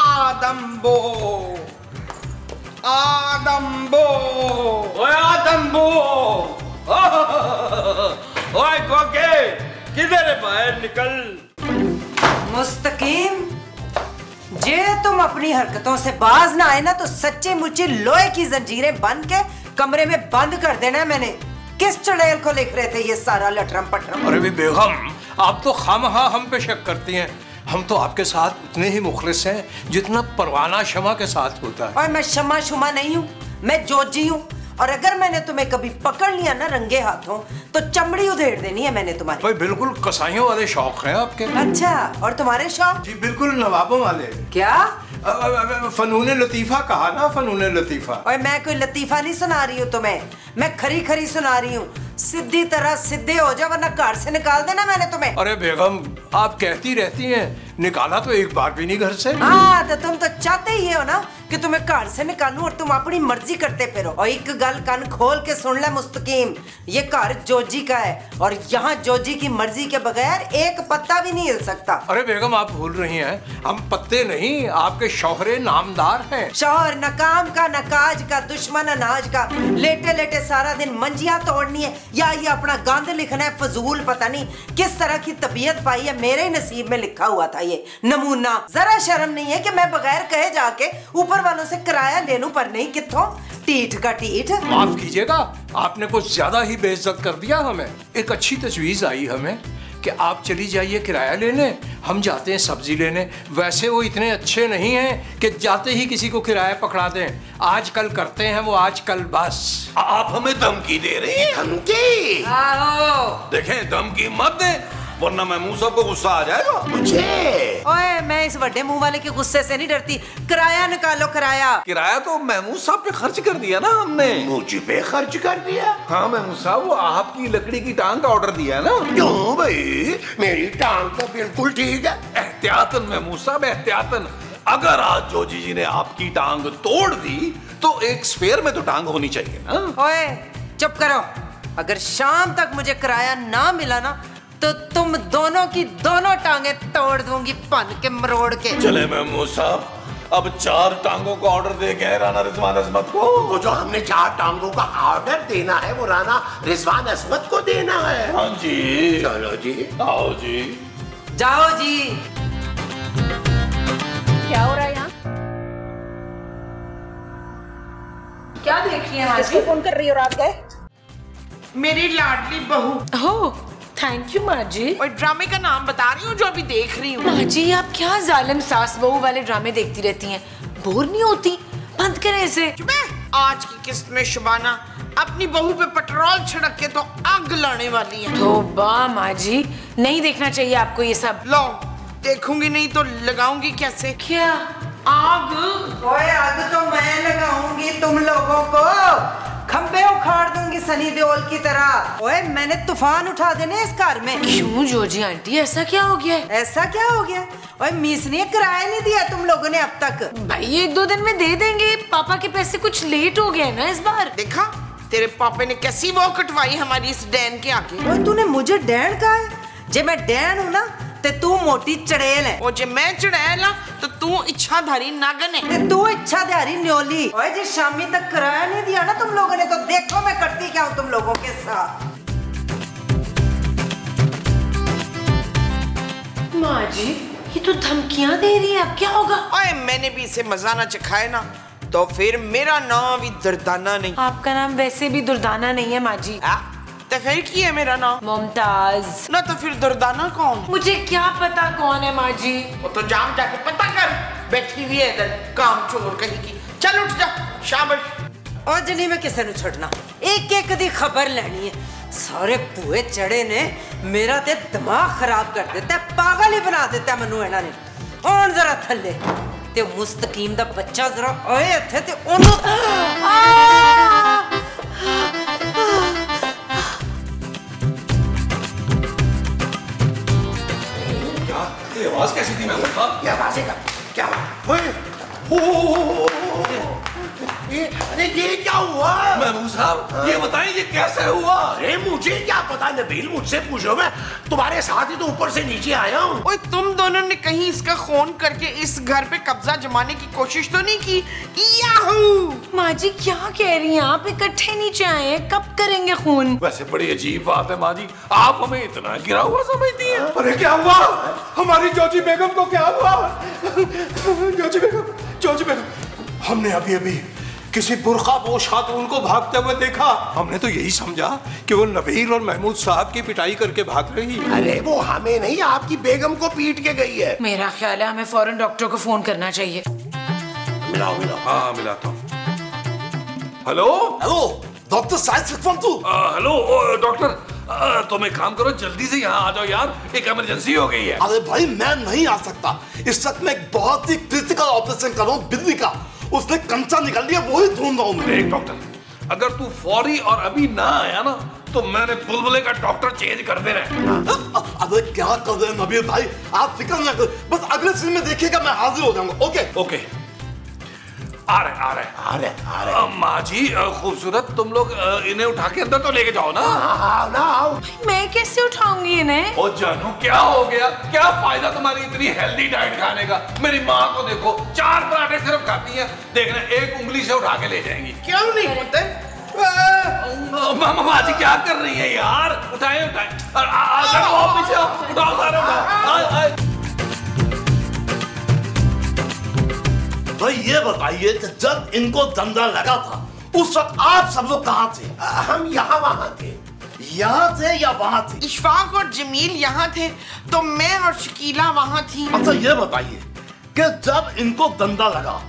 आदम्बो आदम्बो ओए आदम्बो ओए गोगे किधर है बाहर निकल। मुस्तकीम, जे तुम अपनी हरकतों से बाज ना आए ना तो सच्ची मुच्ची लोहे की जंजीरें बन के कमरे में बंद कर देना। मैंने किस चुड़ैल को लिख रहे थे ये सारा लटरम पटरम? अरे भी बेगम, आप तो खामखा हम पे शक करती हैं। हम तो आपके साथ उतने ही मुखलिस हैं जितना परवाना शमा के साथ होता है। और मैं शमा शुमा नहीं हूँ, मैं जोजी हूँ। और अगर मैंने तुम्हें कभी पकड़ लिया ना रंगे हाथों तो चमड़ी उधेड़ देनी है मैंने तुम्हारी। भाई बिल्कुल कसाईयों वाले शौक हैं आपके। अच्छा, और तुम्हारे शौक? जी बिल्कुल नवाबों वाले। क्या? फनूने लतीफा कहा ना, फनूने लतीफा। और मैं कोई लतीफा नहीं सुना रही हूँ तुम्हें, मैं खरी खरी सुना रही हूँ। सीधी तरह सीधे हो जा वरना घर से निकाल देना मैंने तुम्हें। अरे बेगम, आप कहती रहती हैं, निकाला तो एक बार भी नहीं घर से। हाँ, तो तुम तो चाहते ही हो ना कि तुम्हें घर से निकालूं और तुम अपनी मर्जी करते फिरो। और एक गल कान खोल के सुन ले मुस्तकीम, ये घर जोजी का है और यहाँ जोजी की मर्जी के बगैर एक पत्ता भी नहीं हिल सकता। अरे बेगम, आप भूल रही हैं, हम पत्ते नहीं, आपके शौहरे नामदार हैं। शौहर नकाम का, नकाज का, दुश्मन अनाज का। लेटे लेटे सारा दिन मंजियां तोड़नी है या ये अपना गंद लिखना है फजूल। पता नहीं किस तरह की तबीयत पाई है, मेरे ही नसीब में लिखा हुआ था ये नमूना। जरा शर्म नहीं है कि मैं बगैर कहे जाके ऊपर वालों से किराया ले लूं, पर नहीं किथों टीठ का टीठ। माफ कीजिएगा, आपने कुछ ज्यादा ही बेइज्जत कर दिया हमें। एक अच्छी तजवीज आई हमें कि आप चली जाइए किराया लेने, हम जाते हैं सब्जी लेने। वैसे वो इतने अच्छे नहीं हैं कि जाते ही किसी को किराया पकड़ा दें। आजकल करते हैं वो, आजकल बस। आप हमें धमकी दे रही हैं? धमकी? आओ देखें, धमकी मत दें वरना महमूद साहब को गुस्सा आ जाएगा। मुझे? ओए, मैं इस बड़े मुंह वाले के गुस्से से नहीं डरती। किराया निकालो, किराया। किराया तो महमूद साहब पे खर्च कर दिया ना हमने। मुझे पे खर्च कर दिया? हाँ महमूद साहब, वो आपकी लकड़ी की टांग का ऑर्डर दिया है ना। क्यों भाई, मेरी टांग तो बिल्कुल ठीक है। एहतियातन महमूद साहब, एहतियातन। अगर आज जोजी जी ने आपकी टांग तोड़ दी तो एक स्पेयर में तो टांग होनी चाहिए ना। ओए चुप करो, अगर शाम तक मुझे किराया ना मिला ना तो तुम दोनों की दोनों टांगे तोड़ दूंगी पन के मरोड़ के। चले महमूद साहब, अब 4 टांगों का ऑर्डर दे गए राना रिजवान अजमत को। वो जो हमने 4 टांगों का ऑर्डर देना है वो राना रिजवान अजमत को देना है। हाँ जी। चलो जी, आओ जी, जाओ जी। क्या हो रहा है यहाँ? क्या देख रही है? किसको फोन कर रही हो रात गए? मेरी लाडली बहू। ओह, थैंक यू माँ जी। और ड्रामे का नाम बता रही हूँ जो अभी देख रही हूँ। माँ जी, आप क्या जालिम सास बहू वाले ड्रामे देखती रहती हैं? बोर नहीं होती? बंद करें इसे। आज की किस्त में शुबाना अपनी बहू पे पेट्रोल छिड़क के तो आग लाने वाली है। तौबा माँ जी, नहीं देखना चाहिए आपको ये सब। लो, देखूंगी नहीं तो लगाऊंगी कैसे? क्या आग? ओए, आग तो मैं लगाऊंगी तुम लोगों को, खंबे उखाड़ दूंगी सनी देओल की तरह। ओए, मैंने तूफान उठा देने इस घर में। क्यों जोजी आंटी, ऐसा क्या हो गया? ऐसा क्या हो गया? ओए, मीस ने किराया नहीं दिया तुम लोगों ने अब तक। भाई 1-2 दिन में दे देंगे, पापा के पैसे कुछ लेट हो गए ना इस बार। देखा तेरे पापा ने कैसी वो कटवाई हमारी इस डैन के आगे। ओए, तूने मुझे डैन कहा है? जे मैं डैन हूँ ना ते तू मोटी चड़ेल है। और जे मैं चढ़ेल ना तो तू इच्छाधारी नागन है। ते तू इच्छाधारी न्योली। ओए, जे शामी तक किराया नहीं दिया ना तुम लोगों ने तो देखो मैं करती क्या हूँ तुम लोगों के साथ। माँ जी, ये तो धमकियाँ दे रही है, अब क्या होगा? ओए, मैंने भी इसे मजा ना चखाए ना तो फिर मेरा नाम भी दुर्दाना नहीं। आपका नाम वैसे भी दुर्दाना नहीं है माँ जी। तो फिर की है मेरा नाम? मुमताज। ना तो फिर दुर्दाना कौन? मुझे क्या पता कौन है माँ जी। वो तो जाम जाके पता कर, बैठी हुई है इधर काम चोर कहीं की। चल उठ जा, शाबाश। और जनी में किसे नु छोड़ना, एक एक दी खबर लेनी है। सारे पुए चढ़े ने मेरा ते दिमाग खराब कर देता है, पागल ही बना देता है मनु इन्हां ने। और जरा थल्ले ते मुस्तकीम दा बच्चा जरा ओए इत्थे ते ओनू ये आवाज कैसी थी महमूद साहब? ये आवाज़ें का क्या? अरे ये क्या हुआ? महमूद साहब ये बताएं ये कैसे हुआ? अरे मुझे क्या पता नबील, मुझसे पूछो, मैं तुम्हारे साथ ही तो ऊपर से नीचे आया हूँ। ओए तुम दोनों ने कहीं इसका खून करके इस घर पे कब्जा जमाने की कोशिश तो नहीं की? याहू! माँ जी क्या कह रही हैं आप? इकट्ठे नीचे आए हैं, कब करेंगे खून? वैसे बड़ी अजीब बात है माँ जी, आप हमें इतना गिरा हुआ समझती हैं। अरे क्या हुआ? हमारी जोजी बेगम को क्या हुआ? जोजी बेगम, हमने अभी अभी किसी बुर्खापोश खातून को भागते हुए देखा। हमने तो यही समझा कि वो नबील और महमूद साहब की पिटाई करके भाग रही है। अरे वो हमें नहीं, आपकी बेगम को पीट के गई है। मेरा ख्याल है हमें फौरन डॉक्टर को फोन करना चाहिए। मिलाओ। हाँ मिलाता हूँ। Hello doctor science hello doctor, तुम एक काम करो, जल्दी से यहाँ आ जाओ यार, एक इमरजेंसी हो गई है। अरे भाई मैं नहीं आ सकता, इस वक्त मैं एक बहुत ही क्रिटिकल ऑपरेशन कर रहा हूँ बिल्ली का, उसने कंचा निकाल लिया, वही ढूंढ रहा हूँ मैं। देख डॉक्टर, अगर तू फौरी और अभी ना आया ना तो मैंने बुलबुले का डॉक्टर चेंज कर देना है। अरे क्या कर रहे हैं नबील भाई, आप फिक्र ना करो, बस अगले सीन में देखिएगा मैं हाजिर हो जाऊंगा। ओके आ रहे। माँ जी खूबसूरत, तुम लोग इन्हें उठा के अंदर तो लेके जाओ ना। आओ। मैं कैसे उठाऊंगी इन्हें? ओ जानू क्या हो गया? क्या फायदा तुम्हारी इतनी हेल्दी डाइट खाने का? मेरी माँ को देखो, 4 पराठे सिर्फ खाती है, देखना एक उंगली से उठा के ले जाएंगी। क्यों नहीं होता? माँ जी क्या कर रही है यार? उठाए पीछे उठाओ सारे। भाई ये बताइए कि जब इनको दंगा लगा था उस वक्त आप सब लोग कहाँ थे? हम यहाँ वहाँ थे। यहाँ थे या वहाँ थे? इशफाक और जमील यहाँ थे तो मैं और शकीला वहाँ थी। अच्छा ये बताइए कि जब इनको दंगा लगा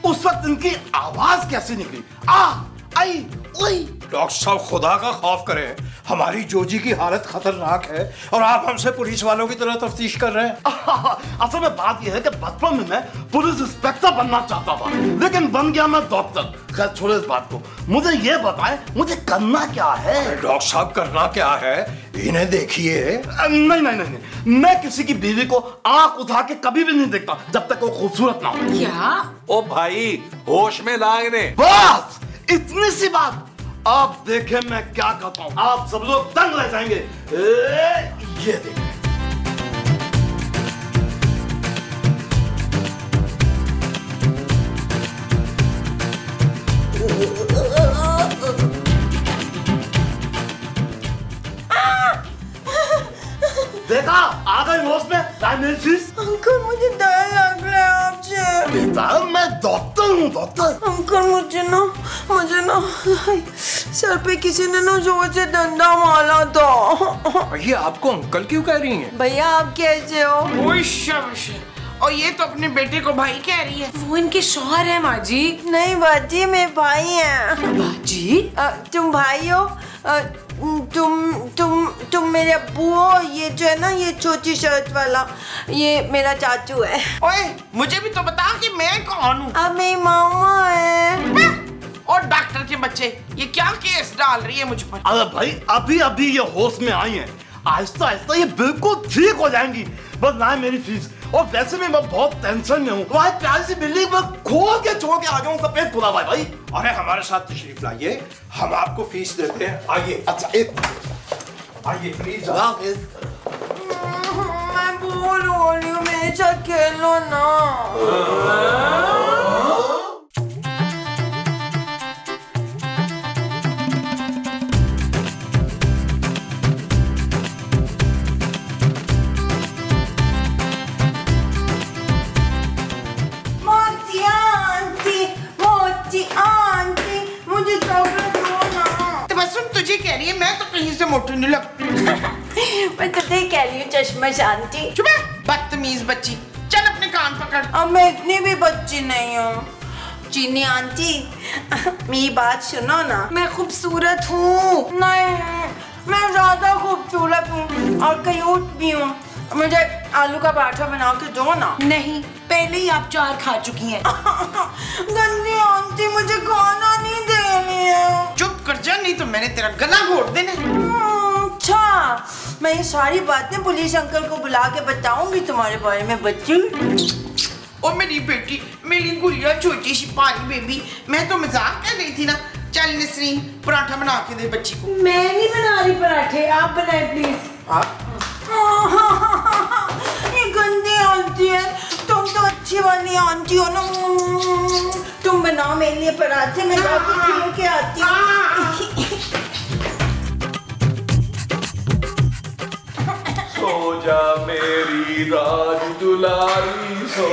उस वक्त इनकी आवाज कैसे निकली? आई ओई। डॉक्टर साहब खुदा का खौफ करें, हमारी जोजी की हालत खतरनाक है और आप हमसे पुलिस वालों की तरह तफ्तीश कर रहे हैं। असल में बात यह है कि बचपन में मैं पुलिस इंस्पेक्टर बनना चाहता था, लेकिन बन गया मैं डॉक्टर। खैर छोड़ो इस बात को, मुझे ये बताएं मुझे करना क्या है? डॉक्टर साहब करना क्या है? इन्हें देखिए। नहीं, मैं किसी की बीवी को आंख उठा के कभी भी नहीं देखता जब तक वो खूबसूरत ना हो। क्या? ओ भाई होश में ला इन्हें। बस इतनी सी बात। आप देखें मैं क्या करता हूँ, आप सब लोग दंग रह जाएंगे। ये देखें। देखा आ गई होश में। अंकल मुझे डर लग रहा है आपसे। बेटा मैं डॉक्टर हूँ, डॉक्टर। अंकल मुझे ना सर पे किसी ने ना जोर से डंडा मारा था। ये आपको अंकल क्यों कह रही हैं? भैया आप कैसे हो? ओए शाबाश। और ये तो अपने बेटे को भाई कह रही है। वो इनके शौहर है माँ जी। नहीं बाजी मेरे भाई हैं। बाजी? तुम भाई हो? तुम मेरे अब्बू हो? ये जो है ना ये छोटी शर्ट वाला ये मेरा चाचू है। ओए मुझे भी तो बता कि मैं कौन हूँ। अब मेरी मामा है। और डॉक्टर के बच्चे ये क्या केस डाल रही है मुझ पर? अरे भाई अभी ये होश में आई हैं, आहिस्ता आहिस्ता ये बिल्कुल ठीक हो जाएंगी। बस ना मेरी फीस, और वैसे भी मैं बहुत टेंशन में हूँ। वहाँ प्यारी सी बिल्डिंग में खोल के छोड़ के आ जाऊँ सफेद खुदा भाई। अरे हमारे साथ तशरीफ लाइए, हम आपको फीस देते हैं। आइए। अच्छा एक आइए प्लीज। मैं बोर हो रही हूँ, मेरे साथ खेलो ना। आंटी मुझे चॉकलेट दो ना। तो बस तुझे कह रही है, मैं तो कहीं से मोटी नहीं लगती। मैं तुझे कह रही हूँ चश्मा आंटी। चुप है बदतमीज बच्ची, चल अपने कान पकड़। अब मैं इतनी भी बच्ची नहीं हूँ। चीनी आंटी मेरी बात सुनो ना। मैं खूबसूरत हूँ। नहीं मैं ज्यादा खूबसूरत हूँ और क्यूट भी हूँ। मुझे आलू का पराठा बना के दो ना। नहीं, पहले ही आप 4 खा चुकी हैं। गंदी आंटी मुझे खाना नहीं दे रही है। चुप कर जा, नहीं तो मैंने तेरा गला घोट देना। अच्छा मैं ये सारी बातें पुलिस अंकल को बुला के बताऊंगी तुम्हारे बारे में बच्ची। ओ मेरी बेटी, मेरी गुड़िया छोटी सी पारी बेबी, मैं तो मजाक कर रही थी ना। चल नसरीन पराठा बना के दे बच्ची को। मैं नहीं बना रही पराठे, आप बनाए प्लीज। ये गंदी आंटी है, तुम तो अच्छी वाली आंटी हो ना। तुम बनाओ मेरे लिए पराठे, मैं जाके खिल के आती हूँ। सो जा मेरी राज दुलारी, सो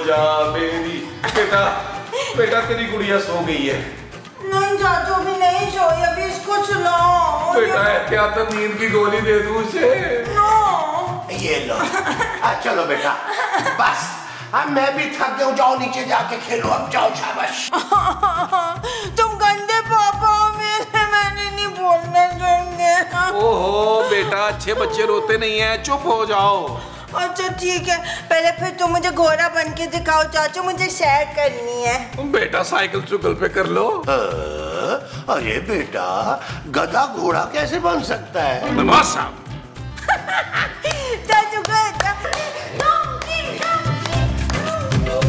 जा मेरी। बेटा तेरी गुड़िया सो गई है। नहीं चाचू अभी नहीं सोई, अभी इसको सुलाओ। बेटा क्या तो नींद की गोली दे दूं उसे? नो। ये लो। चलो बेटा बस, अब मैं भी थक गया हूँ, जाओ नीचे जाके खेलो, अब जाओ शाबाश। तुम गंदे पापा हो मेरे, मैंने नहीं बोलना चाहिए। ओहो बेटा, अच्छे बच्चे रोते नहीं हैं, चुप हो जाओ। अच्छा ठीक है, पहले फिर तुम मुझे घोड़ा बन के दिखाओ चाचू, मुझे सैर करनी है। बेटा साइकिल चुकल पे कर लो। अरे बेटा, गधा घोड़ा कैसे बन सकता है? नवाज साहब। चाचू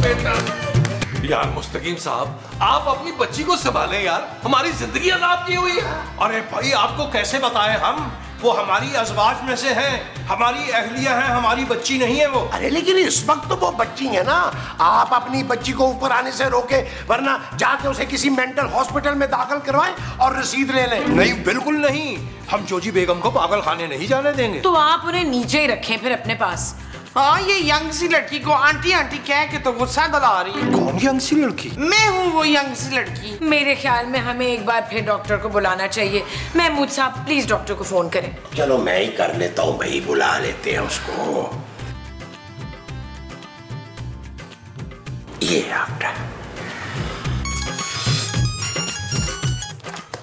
बेटा यार मुस्तकीम साहब, आप अपनी बच्ची को संभालें यार, हमारी जिंदगी अजाब की हुई है। अरे भाई आपको कैसे बताएं हम, वो हमारी अज़वाज में से हैं, हमारी अहलिया है, हमारी बच्ची नहीं है वो। अरे लेकिन इस वक्त तो वो बच्ची है ना, आप अपनी बच्ची को ऊपर आने से रोके, वरना जाके उसे किसी मेंटल हॉस्पिटल में दाखिल करवाएं और रसीद ले लें। नहीं बिल्कुल नहीं, हम जोजी बेगम को पागल खाने नहीं जाने देंगे। तो आप उन्हें नीचे ही रखें फिर अपने पास। हाँ, ये यंग सी लड़की को आंटी आंटी कह के तो गुस्सा दिला रही है। कौन यंग सी लड़की? मैं हूँ वो यंग सी लड़की। मेरे ख्याल में हमें एक बार फिर डॉक्टर को बुलाना चाहिए। महमूद साहब प्लीज डॉक्टर को फोन करें। चलो मैं ही कर लेता हूँ भाई, बुला लेते हैं उसको। ये डॉक्टर।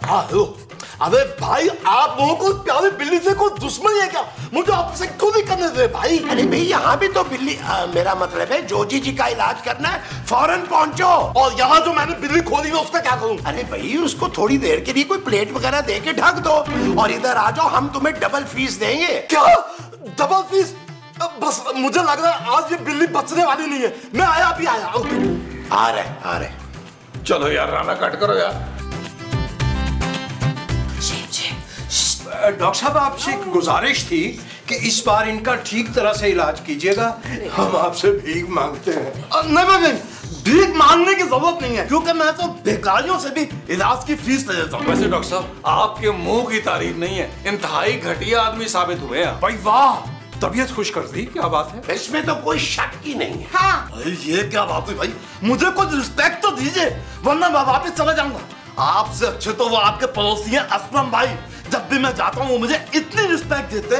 हेलो। अबे भाई, आप लोगों को प्यारी बिल्ली से कोई दुश्मनी है क्या? मुझे आपसे खुद ही करने दे भाई। अरे भाई यहाँ भी तो बिल्ली, मेरा मतलब है जोजी जी का इलाज करना है, फौरन पहुंचो। और यहाँ जो मैंने बिल्ली खोली है उसका क्या करूँ? अरे भाई उसको थोड़ी देर के लिए कोई प्लेट वगैरह दे के ढक दो और इधर आ जाओ, हम तुम्हें डबल फीस देंगे। क्या डबल फीस? बस मुझे लग रहा है आज ये बिल्ली बचने वाली नहीं है। मैं आया, अभी आया। आ रहे। चलो यार, राना कट करो यार। डॉक्टर साहब आपसे एक गुजारिश थी कि इस बार इनका ठीक तरह से इलाज कीजिएगा, हम आपसे भीख मांगते हैं। नहीं, भीख मांगने की जरूरत नहीं है, क्योंकि मैं तो भिखारियों से भी इलाज की फीस ले लेता हूँ। वैसे डॉक्टर साहब, आपके मुंह की तारीफ नहीं है, इंतहाई घटिया आदमी साबित हुए हैं। भाई वाह, तबीयत खुश कर दी, क्या बात है? इसमें तो कोई शक ही नहीं है। हाँ ये क्या बात है भाई, मुझे कुछ रिस्पेक्ट तो दीजिए, वरना मैं वापस चला जाऊंगा। आपसे अच्छे तो वो आपके पड़ोसी हैं असलम भाई। जब भी मैं जाता हूँ वो मुझे इतनी रिस्पेक्ट देते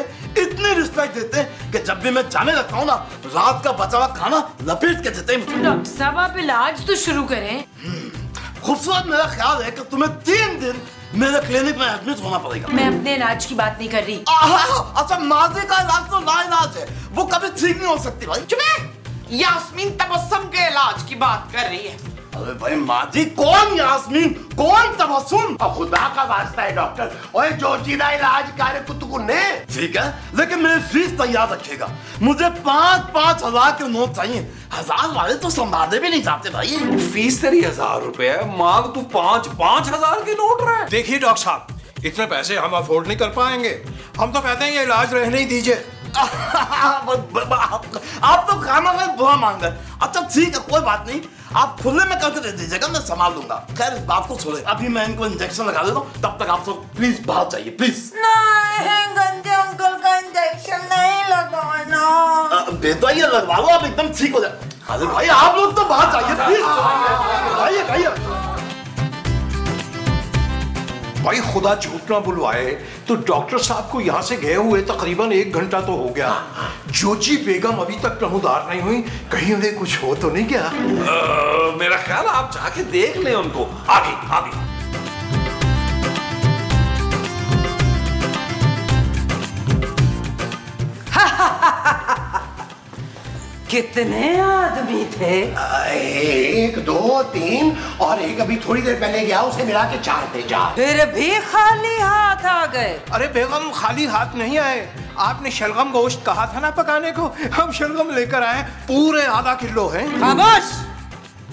हैं कि जब भी मैं जाने लगता हूँ ना, रात का बचा हुआ खाना लपेट के देते हैं। डॉक्टर साहब आप इलाज तो शुरू करें। खूबसूरत, मेरा ख्याल है कि तुम्हें 3 दिन मेरे क्लिनिक में एडमिट होना पड़ेगा। मैं अपने इलाज की बात नहीं कर रही। अच्छा, माजी का इलाज तो लाइलाज है, वो कभी ठीक नहीं हो सकती भाई। चुप। यास्मीन तबस्सुम के इलाज की बात कर रही है। अरे भाई माजी, कौन यास्मीन, कौन तबस्सुम? खुदा का वास्ता है डॉक्टर, ओए जोजी का इलाज करे कुतुकुने। ठीक है, लेकिन मेरी फीस तैयार रखेगा। मुझे 5-5 हजार के नोट चाहिए। 1000 वाले तो संभाले भी नहीं जाते भाई। फीस तेरी 1000 रुपए है, मांग तू 5-5 हजार के नोट रहे। देखिए डॉक्टर साहब, इतने पैसे हम अफोर्ड नहीं कर पाएंगे, हम तो कहते हैं ये इलाज रहने ही दीजिए। आप तो खाना में बुरा मांग रहे। अच्छा ठीक है, कोई बात नहीं, आप खुले में करके दे दीजिएगा, मैं संभाल लूंगा। खैर इस बात को छोड़े, अभी मैं इनको इंजेक्शन लगा देता हूँ, तब तक आप सब प्लीज बाहर जाइए प्लीज। नहीं, गंदे अंकल का इंजेक्शन नहीं लगाना। बेटा ये लगवा लो, आप एकदम ठीक हो जाए। अरे भाई आप लोग तो बाहर जाइए प्लीज। आइए। भाई खुदा झूठ ना बुलवाए तो डॉक्टर साहब को यहाँ से गए हुए तकरीबन 1 घंटा तो हो गया। जोजी बेगम अभी तक नमूदार नहीं हुई, कहीं उन्हें कुछ हो तो नहीं क्या? मेरा ख्याल आप जाके देख लें उनको। आगे। कितने आदमी थे? 1, 2, 3 और एक अभी थोड़ी देर पहले गया, उसे मिला के 4 थे। 4 फिर भी खाली हाथ आ गए। अरे बेगम खाली हाथ नहीं आए, आपने शलगम गोश्त कहा था ना पकाने को, हम शलगम लेकर आए, पूरे आधा किलो है। खामोश,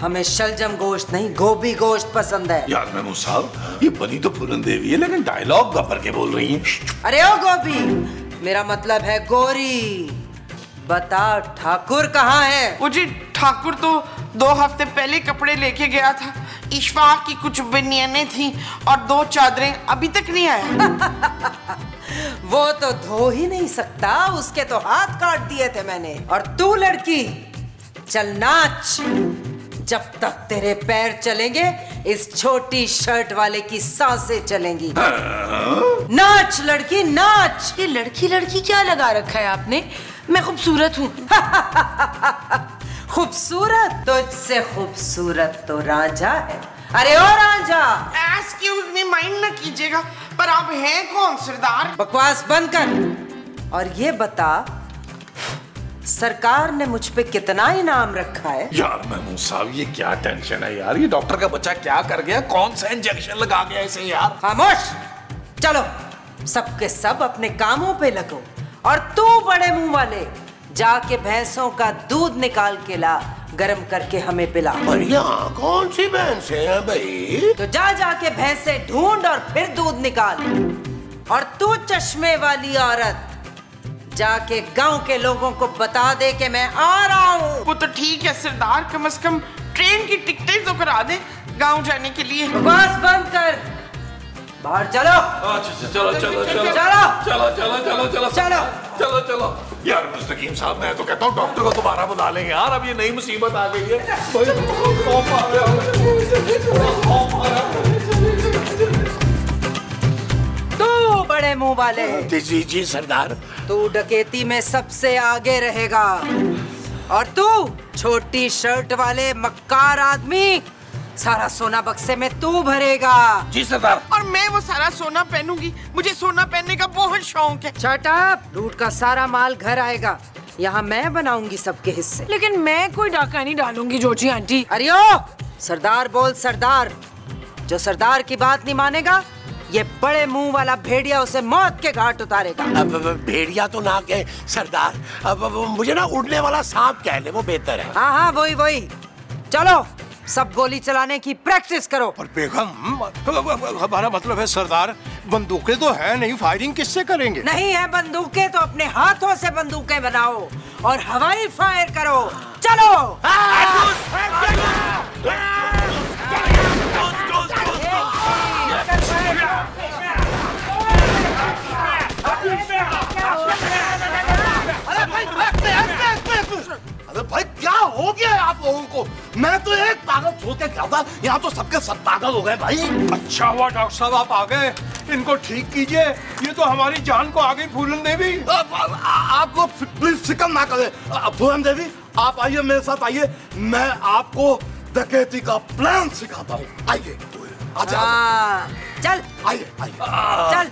हमें शलजम गोश्त नहीं गोभी गोश्त पसंद है। यार मेमू साहब, ये बनी तो पूरन देवी है लेकिन डायलॉग गपर के बोल रही है। अरे ओ गोभी, मेरा मतलब है गोरी। बता ठाकुर कहाँ है? वो जी ठाकुर तो 2 हफ्ते पहले कपड़े लेके गया था। इशफाक की कुछ बनियानें थी और 2 चादरें, अभी तक नहीं आया। वो तो धो ही नहीं सकता, उसके तो हाथ काट दिए थे मैंने। और तू लड़की, चल नाच। जब तक तेरे पैर चलेंगे इस छोटी शर्ट वाले की सांसें चलेंगी। नाच लड़की नाच। ये लड़की लड़की क्या लगा रखा है आपने? मैं खूबसूरत हूँ। खूबसूरत? तुझसे खूबसूरत तो रांझा है। अरे ओ रांझा, एक्सक्यूज मी, माइंड ना कीजिएगा, पर आप हैं कौन सरदार? बकवास बंद कर और ये बता, सरकार ने मुझ पे कितना इनाम रखा है? यार मेमू साहब, ये क्या टेंशन है यार, ये डॉक्टर का बच्चा क्या कर गया, कौन सा इंजेक्शन लगा गया इसे यार। खामोश, चलो सबके सब अपने कामों पे लगो। और तू बड़े मुंह वाले, जाके भैंसों का दूध निकाल के ला, गरम करके हमें पिला। पर यहाँ कौन सी भैंस है भाई? तो जा जाके भैंसे ढूंढ और फिर दूध निकाल। और तू चश्मे वाली औरत, जाके गांव के लोगों को बता दे कि मैं आ रहा हूँ। वो तो ठीक है सरदार, कम से कम ट्रेन की टिकटें तो करा दे गांव जाने के लिए। बकवास बंद कर, बाहर चलो। चलो चलो चलो चलो चलो चलो चलो चलो चलो चलो चलो। यार मुस्तकीम साहब, मैं तो कहता हूँ डॉक्टर को दोबारा बुला लेंगे यार, अब ये नई मुसीबत आ गई है। तू बड़े मुंह वाले, जी जी सरदार। तू डकैती में सबसे आगे रहेगा। और तू छोटी शर्ट वाले मक्कार आदमी, सारा सोना बक्से में तू भरेगा। जी सरदार। और मैं वो सारा सोना पहनूंगी, मुझे सोना पहनने का बहुत शौक है। शट अप, लूट का सारा माल घर आएगा, यहाँ मैं बनाऊंगी सबके हिस्से। लेकिन मैं कोई डाका नहीं डालूंगी जोची आंटी। अरे ओ, सरदार बोल सरदार। जो सरदार की बात नहीं मानेगा, ये बड़े मुंह वाला भेड़िया उसे मौत के घाट उतारेगा। अब भेड़िया तो ना कहे सरदार, अब मुझे ना उड़ने वाला सांप कह ले, वो बेहतर है। हाँ हाँ वही वही। चलो सब गोली चलाने की प्रैक्टिस करो। पर बेगम, हमारा मतलब है सरदार, बंदूकें तो है नहीं, फायरिंग किससे करेंगे? नहीं है बंदूकें तो अपने हाथों से बंदूकें बनाओ और हवाई फायर करो। चलो। अरे भाई क्या हो गया है आप लोगों को? मैं तो एक पागल सोच के गया था, यहाँ तो सबके सब पागल हो गए भाई। अच्छा हुआ डॉक्टर साहब आप आ गए, इनको ठीक कीजिए, ये तो हमारी जान को आगे फूलन देवी। आप लोग प्लीज फिक्र ना करें। फूलन देवी आप आइए, मेरे साथ आइए, मैं आपको डकैती का प्लान सिखाता हूँ। आइए आजा, चल आइए आइए चल।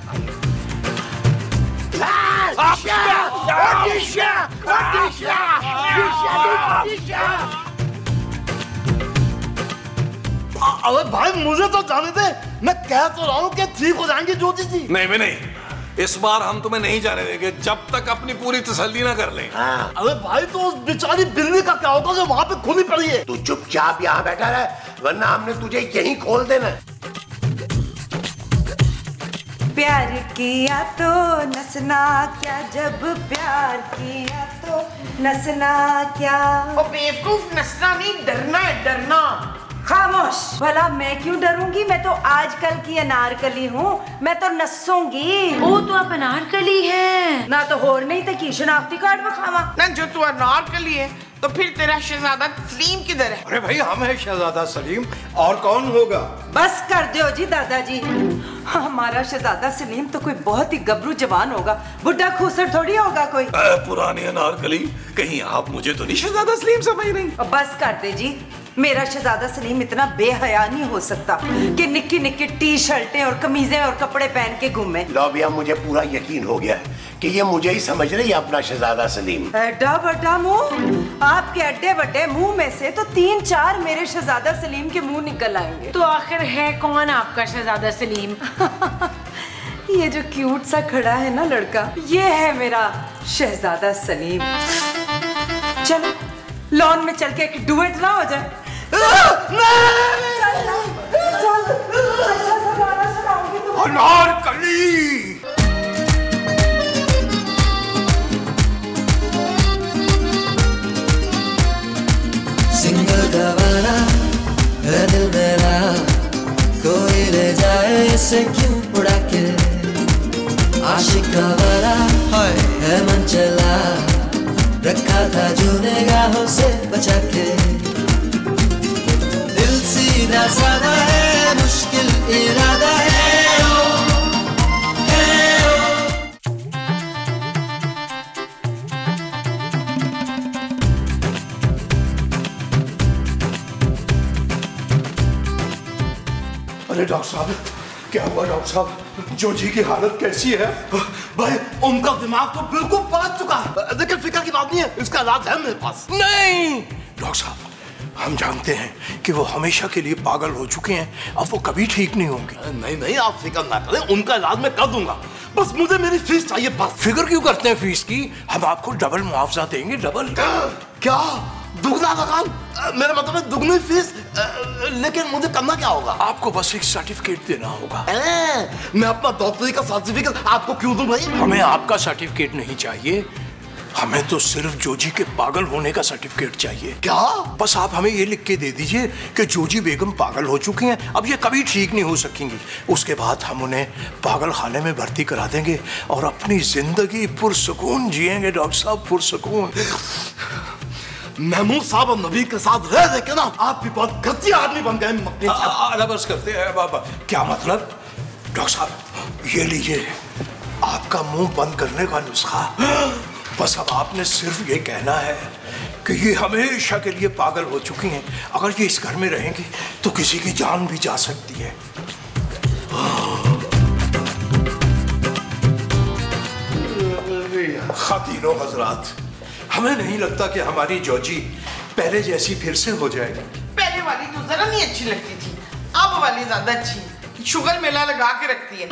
अरे भाई मुझे तो जाने दे, मैं कह तो रहा हूँ कि ठीक हो जाएंगी ज्योति जी। नहीं भी नहीं, इस बार हम तुम्हें नहीं जाने देंगे जब तक अपनी पूरी तसल्ली ना कर लें। अरे भाई तो उस बेचारी बिल्ली का क्या होगा जो वहाँ पे खुली पड़ी है? तू चुपचाप यहाँ बैठा रहे, वरना हमने तुझे यहीं खोल देना। प्यार किया तो नसना क्या, जब प्यार किया तो नसना क्या। ओ बेवकूफ, नसना नहीं, डरना है, डरना। खामोश। भला मैं क्यों डरूंगी, मैं तो आजकल की अनारकली हूँ, मैं तो नसूंगी। ओ तो आप अनारकली हैं। ना तो होर नहीं तो की शनाख्ती कार्ड बखावा ना। जो तू अनारकली है तो फिर तेरा शहजादा सलीम किधर है? अरे भाई हम है शहजादा सलीम, और कौन होगा? बस कर दो जी दादाजी, हमारा शहजादा सलीम तो कोई बहुत ही गबरू जवान होगा, बुढ़ा खूसर थोड़ी होगा कोई। पुरानी अनारकली, कहीं आप मुझे तो नहीं शहजादा सलीम समझ रही? बस कर दे जी, मेरा शहजादा सलीम इतना बेहया नहीं हो सकता कि निक्की निक्की टी शर्टें और कमीजें और कपड़े पहन के घूमे। लो भैया, मुझे पूरा यकीन हो गया है कि ये मुझे ही समझ रही है अपना शहजादा सलीम। एड्डा बड्डा मुंह, आपके अड्डे बड्डे मुंह में से तो 3-4 मेरे शहजादा सलीम के मुंह निकल आएंगे। तो आखिर है कौन आपका शहजादा सलीम? ये जो क्यूट सा खड़ा है ना लड़का, ये है मेरा शहजादा सलीम। चलो लॉन में चल के एक डुएट ना हो जाए। अच्छा सा गाना सुनाऊंगी तुम्हें। अनारकली। सिंगल गवारा है दिल मेरा, कोई ले जाए इसे क्यों उड़ा के। आशिक गवारा है मन चला, रखा था जो निगाहों से बचा के। दिल सीधा साधा है, मुश्किल इरादा है। अरे डॉक्टर साहब, क्या हुआ डॉक्टर साहब? जोजी की हालत कैसी है? भाई उनका दिमाग तो बिल्कुल पलट चुका है, लेकिन फिक्र की बात नहीं है, इसका इलाज है मेरे पास। नहीं डॉक्टर साहब, हम जानते हैं कि वो हमेशा के लिए पागल हो चुके हैं, अब वो कभी ठीक नहीं होंगे। नहीं, आप फिक्र ना करें, उनका इलाज मैं कर दूंगा, बस मुझे मेरी फीस चाहिए बस। फिक्र क्यों करते हैं फीस की? हम आपको डबल मुआवजा देंगे, डबल। क्या दुगना लगान? मेरा मतलब है दुगनी फीस, लेकिन मुझे करना क्या होगा? आपको बस एक सर्टिफिकेट देना होगा। मैं अपना डॉक्टरी का सर्टिफिकेट आपको क्यों दूं भाई? हमें आपका सर्टिफिकेट नहीं चाहिए, हमें तो सिर्फ जोजी के पागल होने का सर्टिफिकेट चाहिए। क्या? बस आप हमें ये लिख के दे दीजिए कि जोजी बेगम पागल हो चुकी हैं, अब ये कभी ठीक नहीं हो सकेंगी। उसके बाद हम उन्हें पागल खाने में भर्ती करा देंगे और अपनी जिंदगी पुरसुकून जिएंगे डॉक्टर साहब, पुरसुकून। महमूद साहब और नबी के साथ रह रहे के ना आप भी बहुत घटिया आदमी बन गए। बस करते हैं बाबा। क्या मतलब? डॉक्टर साहब ये लीजिए आपका मुंह बंद करने का नुस्खा। बस अब आपने सिर्फ ये कहना है कि ये हमेशा के लिए पागल हो चुकी हैं, अगर ये इस घर में रहेंगी तो किसी की जान भी जा सकती है। खातिनों हजरात, हमें नहीं लगता कि हमारी जोजी पहले जैसी फिर से हो जाएगी। पहले वाली तो जरा नहीं अच्छी लगती थी, अब वाली ज्यादा अच्छी। शुगर मेला लगा के रखती है।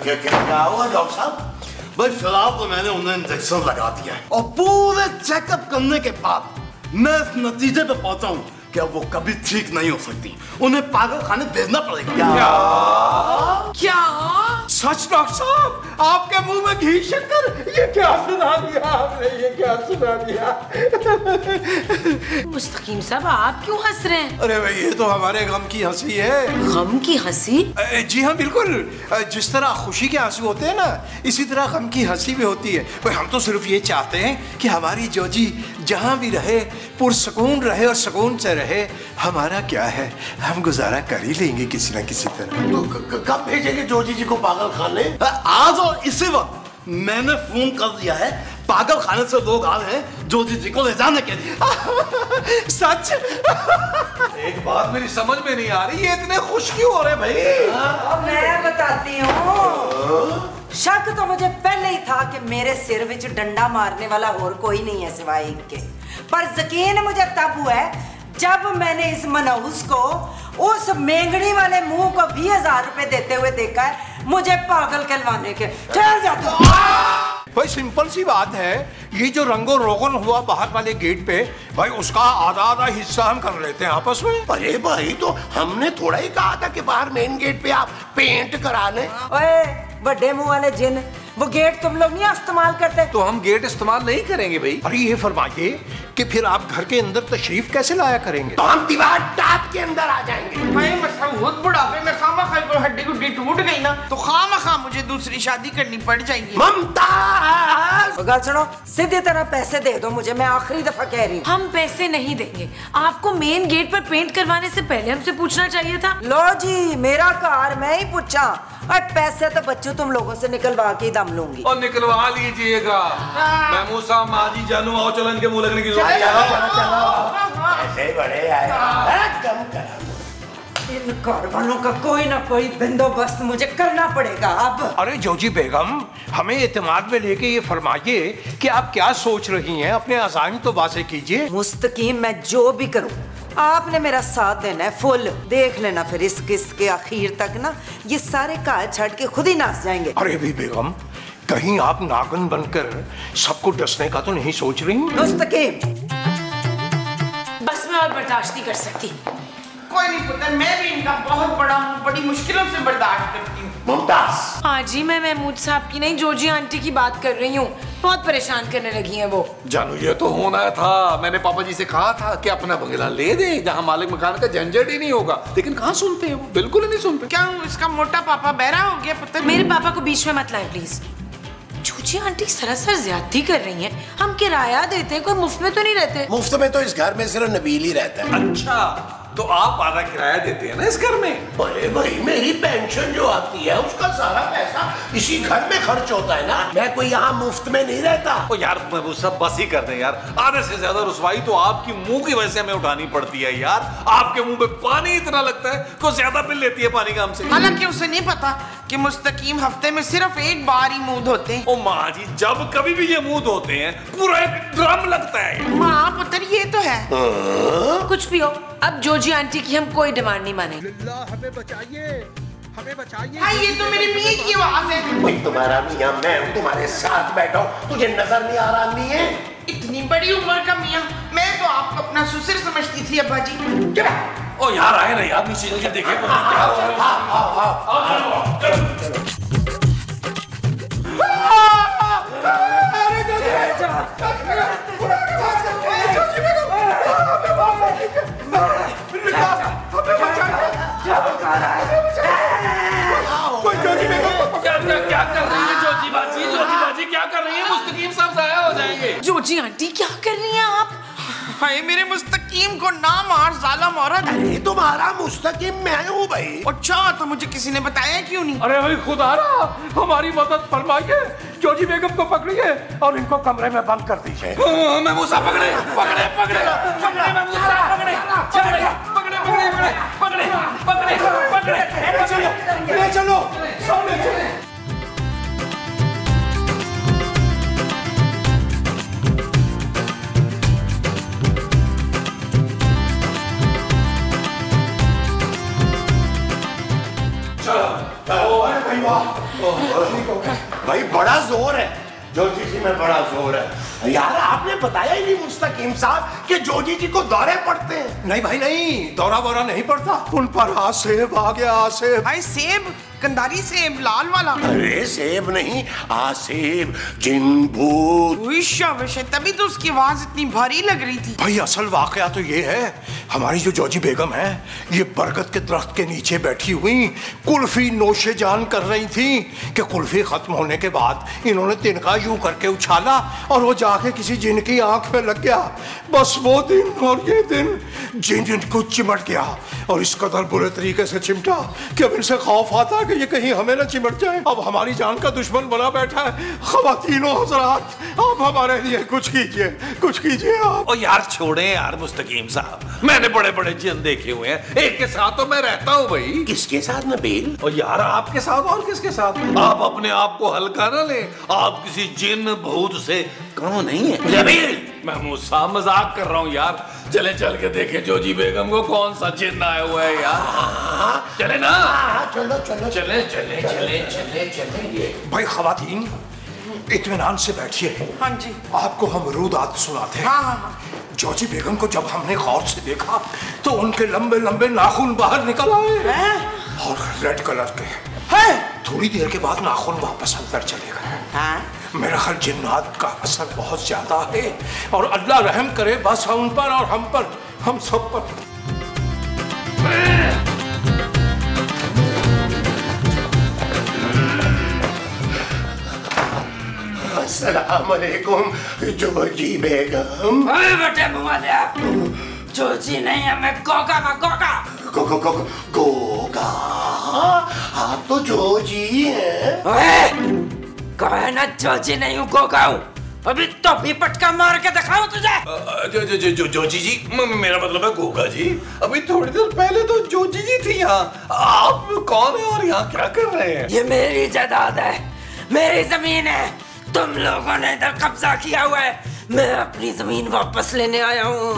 क्या हुआ डॉक्टर साहब? भाई फिलहाल तो मैंने उन्हें इंजेक्शन लगा दिया है और पूरे चेकअप करने के बाद मैं इस नतीजे पे पहुंचा हूं कि अब वो कभी ठीक नहीं हो सकती, उन्हें पागल खाने भेजना पड़ेगा। क्या? सच डॉक्टर साहब, आपके मुंह में घी शक्कर, ये क्या सुना दिया आपने? ये क्या सुना दिया? मुस्तकीम साहब आप क्यों हंस रहे हैं? अरे भाई ये तो हमारे गम की हंसी है। गम की हंसी? जी हाँ बिल्कुल, जिस तरह खुशी के आंसू होते हैं ना, इसी तरह गम की हंसी भी होती है। भाई हम तो सिर्फ ये चाहते हैं कि हमारी जोजी जहाँ भी रहे पुरसुकून रहे और सुकून से रहे। हमारा क्या है, हम गुजारा कर ही लेंगे किसी न किसी तरह। तो कब भेजेंगे जोजी जी को पागल खाने? आज और इसी वक्त मैंने फोन कर दिया है, पागल खाने से लोग आ रहे हैं जोजी जी को ले जाने के लिए। सच? एक बात मेरी समझ में नहीं आ रही, ये इतने खुश क्यों हो रहे भाई? मैं बताती हूँ, शक तो मुझे पहले ही था कि मेरे सिर विच डंडा मारने वाला और कोई नहीं है सिवाय एक के, पर यकीन मुझे तब हुआ है जब मैंने इस मनहूस को उस मेंगड़ी वाले मुंह को 20,000 रुपए देते हुए देखा है मुझे पागल कहलवाने के। ठहर जा तू। भाई सिंपल सी बात है, ये जो रंगो रोगन हुआ बाहर वाले गेट पे, भाई उसका आधा आधा हिस्सा हम कर लेते हैं आपस में। अरे भाई तो हमने थोड़ा ही कहा था कि बाहर मेन गेट पे आप पेंट करा लें। ओए बड़े मुंह वाले जिन, वो गेट तुम लोग नहीं इस्तेमाल करते? तो हम गेट इस्तेमाल नहीं करेंगे भाई। अरे ये फरमाइए कि फिर आप घर के अंदर तशरीफ कैसे लाया करेंगे? तो हम दीवार टाप के अंदर आ जाएंगे। भाई मसहूद बुढ़ापे में खामा-खा को हड्डी गुड्डी टूट गई ना, तो खामा-खा मुझे दूसरी शादी करनी पड़ जाएगी। ममताज, गल सुनो, सीधी तरह पैसे दे दो मुझे, मैं आखिरी दफा कह रही हूँ। हम पैसे नहीं देंगे, आपको मेन गेट पर पेंट करवाने से पहले हमसे पूछना चाहिए था। लो जी, मेरा कार मैं ही पूछा, और पैसे तो बच्चों तुम लोगों से निकलवा के ही दम लूंगी। और निकलवा लीजिएगा। महमूद साहब, माजी जानू आओ, चलो इनके मुंह लगने की जरूरत ऐसे बड़े आए। इन कार वालों का कोई ना कोई बंदोबस्त मुझे करना पड़ेगा अब। अरे जोजी बेगम, हमें एतमाद में लेके ये फरमाइए कि आप क्या सोच रही हैं, अपने अज़ाइम तो वाज़े कीजिए। मुस्तकीम, मैं जो भी करूं आपने मेरा साथ देना है फुल। देख लेना फिर इस किस्त के आखिर तक ना ये सारे घर छड़ के खुद ही नाच जाएंगे। अरे भी बेगम, कहीं आप नागन बनकर सबको डसने का तो नहीं सोच रही? मुस्तकीम, बस मैं और बर्दाश्त नहीं कर सकती। कोई नहीं पुत्र, मैं भी इनका बहुत बड़ा हूँ, बड़ी मुश्किलों से बर्दाश्त करती हूँ। मुमताज, हाँ जी, मैं महमूद साहब की नहीं जोजी आंटी की बात कर रही हूँ। बहुत परेशान करने लगी हैं वो। जानू ये तो होना था, मैंने पापा जी से कहा था कि अपना बंगला ले दे जहाँ मालिक मकान का झंझट ही नहीं होगा, लेकिन कहाँ सुनते हैं वो, बिल्कुल ही नहीं सुनते। क्या इसका मोटा पापा बहरा हो गया पुत्र? मेरे पापा को बीच में मत लाएं प्लीज। जोजी आंटी सरासर ज्यादती कर रही हैं। हम किराया देते हैं, कोई मुफ्त में तो नहीं रहते। मुफ्त में तो इस घर में सिर्फ नबील ही रहता है। अच्छा, तो आप आधा किराया देते हैं ना इस घर में? अरे भाई, मेरी पेंशन जो आती है उसका सारा पैसा इसी घर में खर्च होता है ना, मैं कोई यहाँ मुफ्त में नहीं रहता। ओ यार, वो सब बस ही कर दें यार, आधे से ज्यादा रुसवाई तो आपकी मुंह की वजह से हमें उठानी पड़ती है यार। आपके मुंह पे पानी इतना लगता है को ज्यादा बिल लेती है पानी का हमसे। हालांकि उसे नहीं पता कि मुस्तकीम हफ्ते में सिर्फ एक बार ही मुंह धोते हैं। ओ माँ जी, जब कभी भी ये मुंह धोते हैं पूरा एक ड्रम लगता है। माँ पुत्र ये तो है। कुछ भी हो, अब जोजी आंटी की हम कोई डिमांड नहीं मानेंगे। हमें बचाइए, हमें बचाइए। हाँ, ये तो मेरे मियाँ की आवाज है। भाई तुम्हारा मियाँ, मैं हूँ तुम्हारे साथ बैठा हूँ, तुझे नजर नहीं आ रहा नहीं है? इतनी बड़ी उम्र का मियाँ, मैं तो आपको अपना ससुर समझती थी अब्बा जी। ओ यार, आए ना यार, नीचे चल के देखे क्या हो क्या कर रही है जोजी बाजी? जोजी बाजी क्या कर रही है? मुस्तकीम साहब जाया हो जाएंगे। जोजी आंटी क्या कर रही हैं आप? हाय, मेरे मुस्तकीम को ना मार जालिम औरत। अरे तुम्हारा मुस्तकीम मैं हूँ भाई। अच्छा, तो मुझे किसी ने बताया क्यों नहीं? अरे भाई खुदारा, हमारी मदद फरमाइए, जोजी बेगम को पकड़िए और इनको कमरे में बंद कर दीजिए। महमूद साहब पकड़े पकड़े पकड़े पकड़े, महमूद साहब पकड़े पकड़े पकड़े पकड़े पकड़े पकड़े पकड़े, ले चलो, सामने चलो। भाई बड़ा जोर है जोजी जी में, बड़ा जोर है यार। आपने बताया ही नहीं मुस्तकीम साहब कि जोजी जी को दौरे पड़ते हैं। नहीं भाई नहीं, दौरा वौरा नहीं पड़ता उन पर। सेब आ गया, सेब। भाई सेब, कंधारी सेब, लाल वाला? अरे सेब नहीं, आसेब, जिन भूत। तभी तो उसकी आवाज इतनी भारी लग रही थी। भाई असल वाकया तो ये है, हमारी जो जोजी बेगम है ये बरगद के दरख्त के नीचे बैठी हुई कुल्फी नोशे जान कर रही थी कि कुल्फी खत्म होने के बाद इन्होंने तिनका यूं करके उछाला और वो जाके किसी जिन की आंख में लग गया। बस वो दिन और ये दिन जिन इनको चिमट गया और इस कदर बुरे तरीके से चिमटा कि अब इनसे खौफ आता कि ये कहीं हमें न चिमट जाए। अब हमारी जान का दुश्मन बना बैठा है। ख़वातीनो हज़रात, आप हमारे लिए कुछ कीजिए, कुछ कीजिए आप। ओ यार छोड़े यार मुस्तकीम साहब, मैंने बड़े बड़े जिन देखे हुए हैं, एक के साथ तो मैं रहता हूँ भाई। किसके साथ नबील? और यार आपके साथ और किसके साथ? आप अपने आप को हल्का ना ले, आप किसी जिन भूत से कम नहीं है। नबील, महमूद साहब मजाक कर रहा हूँ यार, चले चल के देखे जोजी बेगम को कौन सा जिन आया हुआ है यार। चले ना, चलो चलो चले चले चले चले चले। भाई ख़वातीन इत्मीनान से बैठिए। हाँ जी। आपको हम रूदात सुनाते हैं। हाँ हाँ हाँ। जोजी बेगम को जब हमने गौर से देखा तो उनके लंबे लंबे नाखून बाहर निकल आए और रेड कलर के। थोड़ी देर के बाद नाखून वापस अंदर चले गए। मेरा ख्याल जिन्नात का असर बहुत ज्यादा है और अल्लाह रहम करे बस उन पर और हम पर, हम सब पर। अस्सलाम वालेकुम जोजी बेगम। अरे बेटे मुआलिया, जोजी नहीं है, मैं गोगा ना गोगा। गोगा? आप तो जोजी हैं। कहे ना जोजी नहीं हूँ, गोगा हूँ। अभी तो भी पटका मार के दिखाऊं तुझे। जोजी जी, मेरा मतलब है गोगा जी। अभी थोड़ी देर पहले तो जोजी जी थी यहाँ। आप कौन है और यहाँ क्या कर रहे हैं? ये मेरी जायदाद है, मेरी जमीन है। तुम लोगों ने इधर कब्जा किया हुआ है। मैं अपनी जमीन वापस लेने आया हूँ।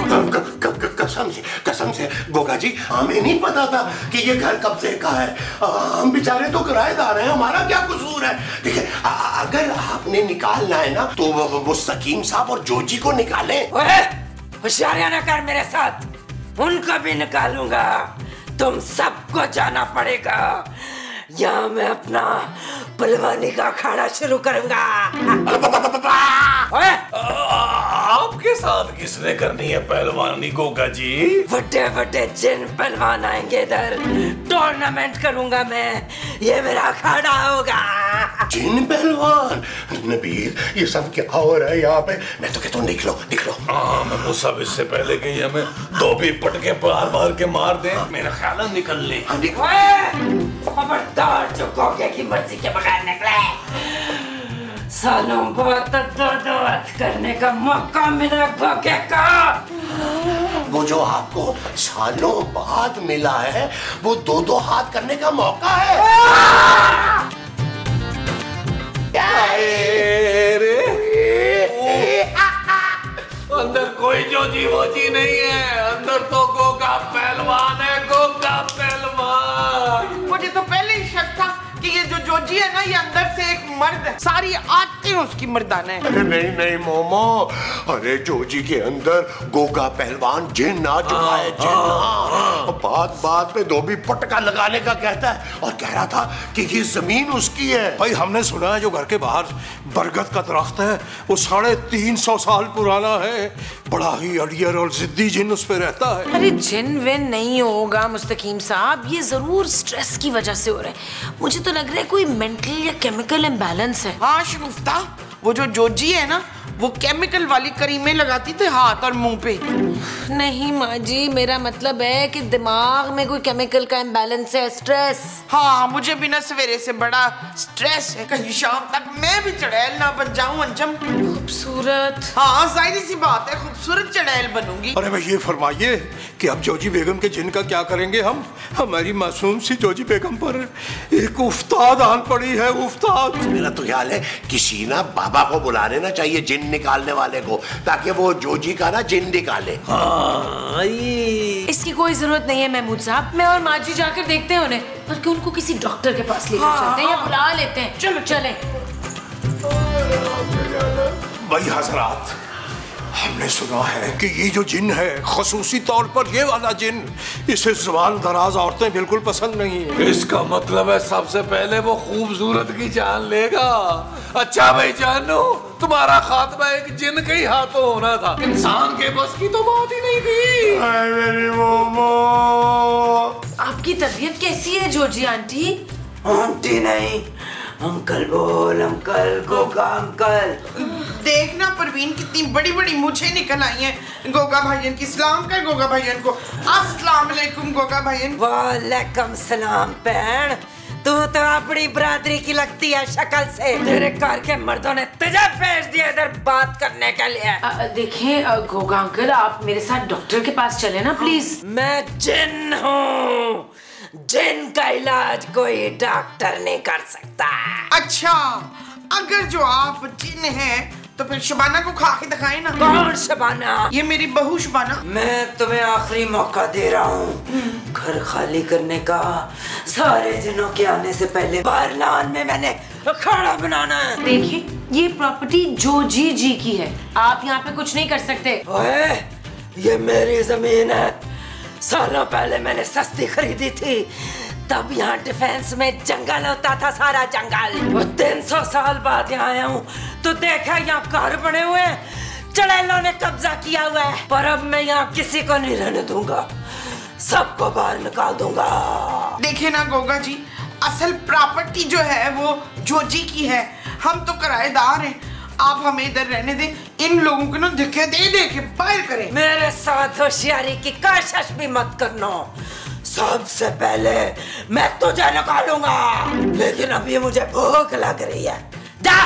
कसम से गोगा जी, हमें नहीं पता था कि ये घर कब्जे का है। हम बेचारे तो किराएदार हैं, हमारा क्या कसूर है। देखिए, अगर आपने निकालना है ना तो वो सकीम साहब और जोजी को निकाले। होशियारियां ना कर मेरे साथ, उनको भी निकालूंगा। तुम सबको जाना पड़ेगा, यहाँ मैं अपना पहलवानी का अखाड़ा शुरू करूंगा। आपके साथ किसने करनी है पहलवानी गोगा जी? बड़े बड़े जिन पहलवान आएंगे इधर, टूर्नामेंट करूंगा मैं, ये मेरा अखाड़ा होगा। जिन पहलवान? नबील, ये सब क्या हो रहा है यहाँ पे? मैं तो कहता हूँ निकलो निकलो। हाँ, मैं सब इससे पहले कि हमें दो भी पटके बार बार के मार दे, मेरा ख्याल है निकल ले। खबरदार जो गोगे की मर्जी के बगैर निकले। सालों बाद दो करने का मौका मिला गोगे का। वो जो आपको सालों बाद मिला है, वो दो हाथ करने का मौका है। अंदर कोई जो जीवोजी नहीं है, अंदर तो गोगा पहलवान है, गोगा पहलवान। मुझे तो पहले ही शक था कि ये जो जोजी है ना, ये अंदर से एक मर्द है, सारी आदतें उसकी मर्दाना है। अरे नहीं नहीं मोमो, अरे जोजी के अंदर गोगा पहलवान जिन आ चुका है, जिन। बात बात पे धोबी पटका लगाने का कहता है और कह रहा था कि ये जमीन उसकी है। भाई हमने सुना है जो घर के बाहर बरगद का दरख्त है वो 350 साल पुराना है। बड़ा ही अड़ियर और जिद्दी जिन उस पे रहता है। अरे जिन विन नहीं होगा मुस्तकीम साहब, ये जरूर स्ट्रेस की वजह से हो रहा है। मुझे तो लग रहा है कोई मेंटल या केमिकल इम्बैलेंस है। हाँ शगुफ्ता, वो जो जोजी है ना, वो केमिकल वाली करीमें लगाती थे हाथ और मुंह पे। नहीं माँ जी, मेरा मतलब है कि दिमाग में कोई केमिकल का इम्बैलेंस है, स्ट्रेस। हाँ, मुझे भी ना सवेरे से बड़ा स्ट्रेस है, कहीं शाम तक मैं भी चड़ैल ना बन जाऊं। अंजम खूबसूरत। हाँ जाहिर सी बात है, खूबसूरत चड़ैल बनूंगी। अरे भाई ये फरमाइए कि अब जोजी बेगम के जिन का क्या करेंगे हम? हमारी मासूम सी जोजी बेगम पर एक उफ्ताद आन पड़ी है, उफ्ताद। मेरा तो ख्याल है किसी ना बाबा को बुला लेना चाहिए, जिन निकालने वाले को, ताकि वो जोजी का ना जिन निकाले। हाँ, इसकी कोई जरूरत नहीं है महमूद साहब, मैं और माजी जाकर देखते हैं उन्हें, बल्कि उनको किसी डॉक्टर के पास ले चलते हैं या बुला लेते हैं। चलो चलें। भाई हजरात, हमने सुना है कि ये जो जिन है, खसूसी तौर पर ये वाला जिन, इसे ज़बान दराज औरतें बिल्कुल पसंद नहीं है। इसका मतलब है सबसे पहले वो खूबसूरत की जान लेगा। अच्छा भाई जानू, तुम्हारा खात्मा एक जिन के ही हाथों होना था, इंसान के बस की तो बात ही नहीं थी। मेरी मोमो। आपकी तबीयत कैसी है जोजी आंटी? आंटी नहीं, अंकल बोल, अंकल गोगा अंकल। देखना परवीन, कितनी बड़ी बड़ी मूछें निकल आई हैं गोगा भाईयन की। सलाम कर गोगा भाईयन को। अस्सलाम वालेकुम गोगा भाईयन। वालेकुम सलाम बहन, तू तो अपनी बरादरी की लगती है शक्ल से। तेरे घर के मर्दों ने तुझे भेज दिया इधर बात करने के लिए। देखिए गोगा अंकल, आप मेरे साथ डॉक्टर के पास चले ना प्लीज। मैं जिन हूँ, जिन का इलाज कोई डॉक्टर नहीं कर सकता। अच्छा, अगर जो आप जिन हैं तो फिर शबाना को खा के दिखाए ना। कौन शबाना? ये मेरी बहू शबाना। मैं तुम्हें आखिरी मौका दे रहा हूँ घर खाली करने का। सारे जिनों के आने से पहले बारलान में मैंने अखाड़ा बनाना है। देखिए, ये प्रॉपर्टी जोजी जी की है, आप यहाँ पे कुछ नहीं कर सकते। ओए, ये मेरी जमीन है। सालों पहले मैंने सस्ती खरीदी थी, तब यहाँ डिफेंस में जंगल होता था, सारा जंगल। वो 300 साल बाद यहाँ आया हूँ तो देखा यहाँ घर बने हुए हैं, चड़ैलों ने कब्जा किया हुआ है। पर अब मैं यहाँ किसी को नहीं रहने दूंगा, सबको बाहर निकाल दूंगा। देखिए ना गोगा जी, असल प्रॉपर्टी जो है वो जोजी की है, हम तो किराएदार हैं। आप हमें इधर रहने दें, इन लोगों को ना धक्के दे दे के बाहर करें। मेरे साथ होशियारी की कोशिश भी मत करना। सबसे पहले मैं तुझे निकालूंगा, लेकिन अभी मुझे भूख लग रही है। जा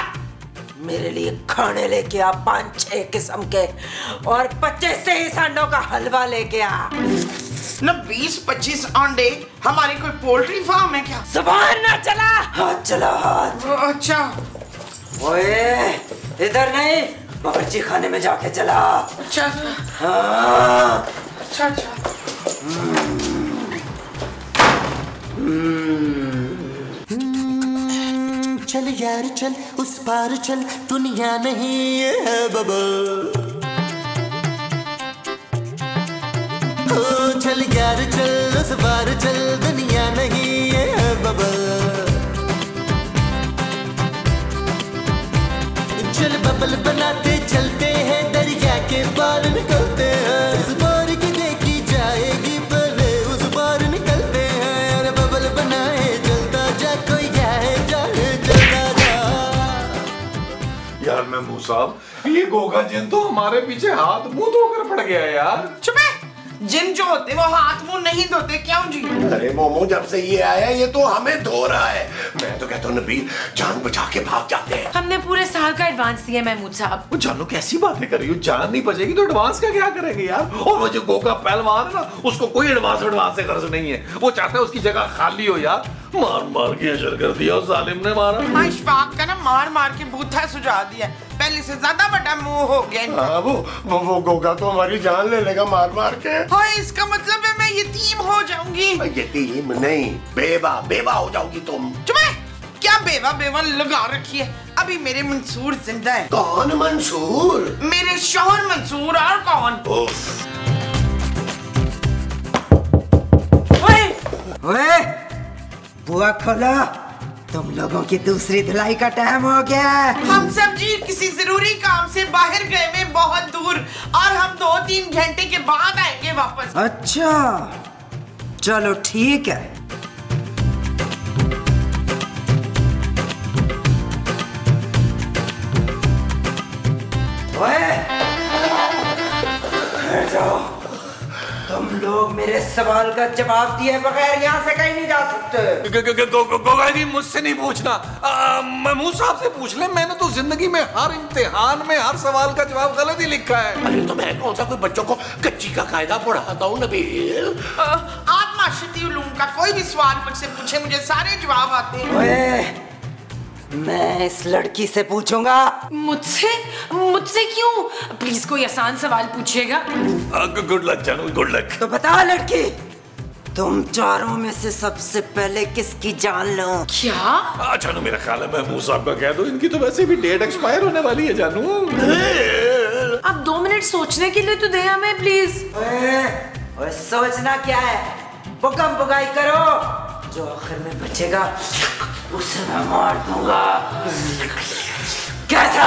मेरे लिए खाने लेके आ, 5-6 किस्म के, और 25 से ही अंडों का हलवा लेके आ। ना 20-25 अंडे? हमारी कोई पोल्ट्री फार्म है क्या? जुबान ना चला, हाथ चला हाथ। अच्छा। ओए इधर नहीं, बावर्ची खाने में जाके चला। अच्छा हाँ। अच्छा अच्छा। चल यार चल उस पार चल, दुनिया नहीं है बबल। ओ चल यार चल उस पार चल, दुनिया नहीं है बबल। चल बबल बनाते चलते हैं, दरिया के पार निकलते हैं। इस बार की देखी जाएगी पहले उस पार निकलते हैं। अरे बबल बनाए चलता जा, कोई जाए जाए चलता जा। यार महमूद साहब, ये गोगा जिन तो हमारे पीछे हाथ मुंह धोकर पड़ गया यार। चुप है। जिन जो होते वो हाथ मुंह नहीं धोते, क्यों जी? अरे मोमो, जब से ये आया ये तो हमें धो रहा है। मैं तो कहता हूँ नबील, जान बचा के भाग जाते हैं। हमने पूरे साल का एडवांस दिया महमूद साहब। वो जानू कैसी बातें कर रही हो, जान नहीं बचेगी तो एडवांस का क्या करेंगे यार। और वो जो गोगा पहलवान है ना, उसको कोई एडवांस से कर्ज नहीं है। वो चाहता है उसकी जगह खाली हो यार। मार मार के अशर कर दिया उस जालिम ने मारा। हाँ, इशफाक का ना मार मार के बूथा सुझा दिया, पहले से ज्यादा बड़ा मुंह हो गया इनका। हाँ, वो गोगा तो हमारी जान ले लेगा मार मार के। हाँ, इसका मतलब है मैं यतीम हो जाऊंगी। यतीम नहीं, बेवा हो जाओगी तुम। चुप है। क्या बेवा लगा रखी है? अभी मेरे मंसूर जिंदा है। कौन मंसूर? मेरे शौहर मंसूर। और कौन? ओए, बुआ खोलो, तुम लोगों की दूसरी धुलाई का टाइम हो गया। हम सब जी किसी जरूरी काम से बाहर गए हुए बहुत दूर, और हम 2-3 घंटे के बाद आएंगे वापस। अच्छा चलो ठीक है। ओए, जाओ, तुम लोग मेरे सवाल का जवाब दिए बगैर यहाँ से कहीं नहीं जा सकते। गोगा जी, मुझसे नहीं पूछना, महमूद साहब से पूछ ले। मैंने तो जिंदगी में हर इम्तिहान में हर सवाल का जवाब गलत ही लिखा है। अरे तो मैं कौन सा कोई बच्चों को कच्ची का कायदा पढ़ाता हूँ नबील। आप माशरती उलूम का कोई भी सवाल मुझसे पूछे, मुझे सारे जवाब आते हैं। ओए, मैं इस लड़की से पूछूंगा। मुझसे क्यों? प्लीज कोई आसान सवाल पूछिएगा। गुड लक जानू, गुड लक। तो बता लड़की, तुम चारों में से सबसे पहले किसकी जान लो? क्या? जानू, मेरा ख्याल है महमूद साहब का कह दो, इनकी तो वैसे भी डेट एक्सपायर होने वाली है जानू। अब 2 मिनट सोचने के लिए तो दे हमें प्लीज। ओए, सोचना क्या है, बुकम बुगाई करो, जो आखिर में बचेगा उसे मैं मार दूंगा। कैसा?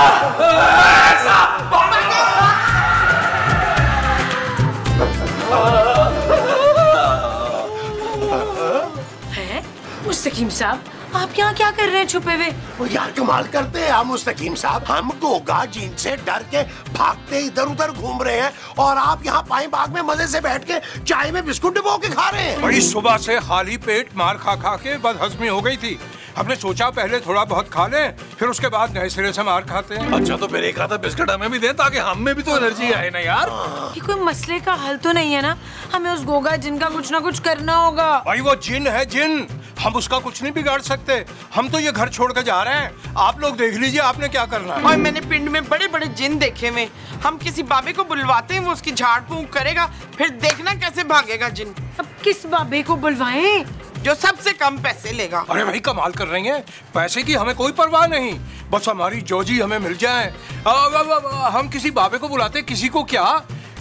है मुस्तकीम साहब, आप यहाँ क्या कर रहे हैं छुपे हुए? वो यार कमाल करते हैं हम मुस्तकीम साहब। हम गोगा जीन से डर के भागते इधर उधर घूम रहे हैं, और आप यहाँ पाए बाग में मजे से बैठ के चाय में बिस्कुट डुबो के खा रहे हैं। बड़ी सुबह से खाली पेट मार खा खा के बदहजमी हो गई थी। हमने सोचा पहले थोड़ा बहुत खा लें, फिर उसके बाद नए सिरे से मार खाते हैं। अच्छा, तो फिर एक आधा बिस्किट हमें भी दे, ताकि हम में भी तो एनर्जी आए ना यार। ये कोई मसले का हल तो नहीं है ना? हमें उस गोगा जिन का कुछ ना कुछ करना होगा। भाई वो जिन है जिन, हम उसका कुछ नहीं बिगाड़ सकते। हम तो ये घर छोड़ कर जा रहे हैं, आप लोग देख लीजिए आपने क्या करना है। और मैंने पिंड में बड़े बड़े जिन देखे हुए। हम किसी बाबे को बुलवाते हैं, वो उसकी झाड़ फूंक करेगा, फिर देखना कैसे भागेगा जिन। अब किस बाबे को बुलवाएं? जो सबसे कम पैसे लेगा। अरे भाई कमाल कर रही हैं, पैसे की हमें कोई परवाह नहीं, बस हमारी जोजी हमें मिल जाए। हम किसी बाबे को बुलाते, किसी को क्या,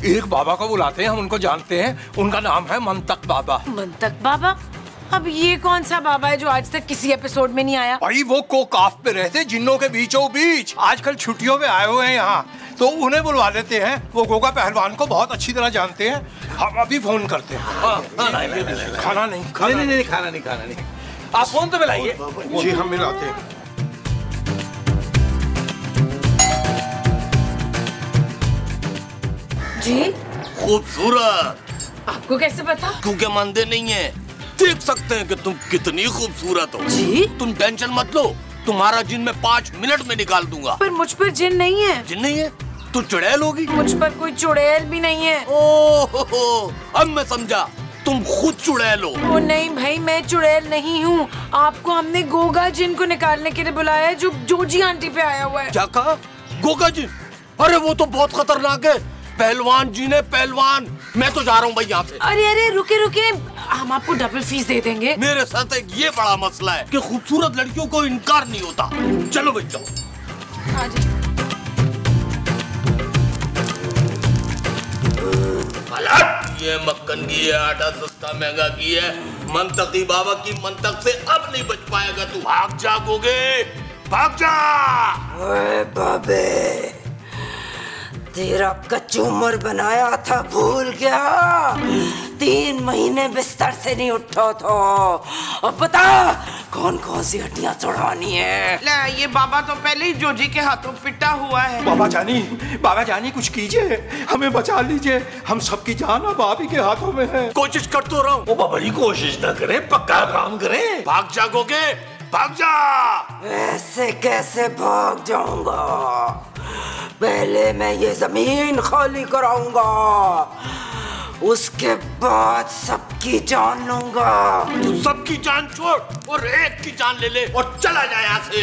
एक बाबा को बुलाते हैं, हम उनको जानते हैं, उनका नाम है मंतक बाबा। मंतक बाबा? अब ये कौन सा बाबा है जो आज तक किसी एपिसोड में नहीं आया? भाई वो कोकाफ पे रहते, जिन्नों के बीचों बीच, आजकल छुट्टियों में आए हुए हैं यहाँ, तो उन्हें बुलवा लेते हैं। वो गोगा पहलवान को बहुत अच्छी तरह जानते हैं, हम अभी फोन करते हैं। खाना नहीं, खाना नहीं। आप फोन तो मिलाइए जी, हम मिलाते हैं। जी खूबसूरत। आपको कैसे पता? क्योंकि मानते नहीं है, देख सकते हैं कि तुम कितनी खूबसूरत हो। जी तुम टेंशन मत लो, तुम्हारा जिन मैं 5 मिनट में निकाल दूंगा। पर मुझ पर जिन नहीं है। जिन नहीं है तो चुड़ैल होगी। मुझ पर कोई चुड़ैल भी नहीं है। ओहो, अब मैं समझा, तुम खुद चुड़ैल हो। ओ नहीं भाई, मैं चुड़ैल नहीं हूँ। आपको हमने गोगा जिन को निकालने के लिए बुलाया है, जो जोजी आंटी पे आया हुआ है। क्या कहा? गोगा जी, अरे वो तो बहुत खतरनाक है। पहलवान जी ने पहलवान। मैं तो जा रहा हूँ भाई यहाँ से। अरे अरे रुके रुके, हम आपको डबल फीस दे देंगे। मेरे साथ एक ये बड़ा मसला है कि खूबसूरत लड़कियों को इनकार नहीं होता। चलो भाई चलो। हाँ जी। ये मक्खन की है, आटा सस्ता महंगा की है। मंतकी बाबा की मंतक से अब नहीं बच पाएगा तू। भाग जाओगे, भाग जा। ओए बाबे, तेरा कचूमर बनाया था भूल गया? 3 महीने बिस्तर से नहीं उठा था। अब बता कौन कौन सी हड्डियां तोड़वानी है? ये बाबा तो पहले ही जोजी के हाथों पिटा हुआ है। बाबा जानी कुछ कीजिए, हमें बचा लीजिए। हम सबकी जान अब आप ही के हाथों में है। कोशिश कर तो रहा हूँ। ओ बाबा जी कोशिश ना करें, पक्का काम करें। भाग जाओगे, भाग जा। ऐसे कैसे भाग जाऊंगा? पहले मैं ये जमीन खाली कराऊंगा, उसके बाद सबकी जान लूंगा। तू सबकी जान छोड़ और एक की जान ले ले और चला जाए यहाँ से।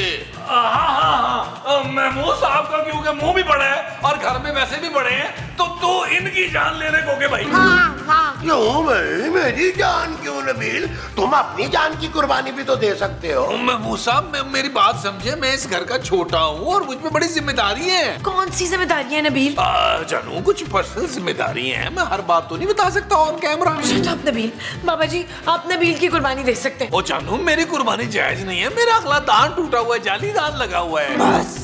हाँ, महमूद साहब का क्योंकि मुंह भी बड़ा है और घर में वैसे भी बड़े हैं, तो तू इनकी जान लेने गोगे भाई। क्यों भाई, मेरी जान क्यों नबील? तुम अपनी जान की कुर्बानी भी तो दे सकते हो। महमूद साहब मेरी बात समझे, मैं इस घर का छोटा हूँ और मुझ पे बड़ी जिम्मेदारी है। कौन सी जिम्मेदारी है नबील? जानू कुछ पर्सनल जिम्मेदारी है, मैं हर बात तो नहीं बता सकता on camera. Shut up Nabeel. बाबा जी आप नबील की कुर्बानी दे सकते हैं। ओ जानू मेरी कुर्बानी जायज नहीं है, मेरा अगला दान टूटा हुआ है, जाली दान लगा हुआ है। बस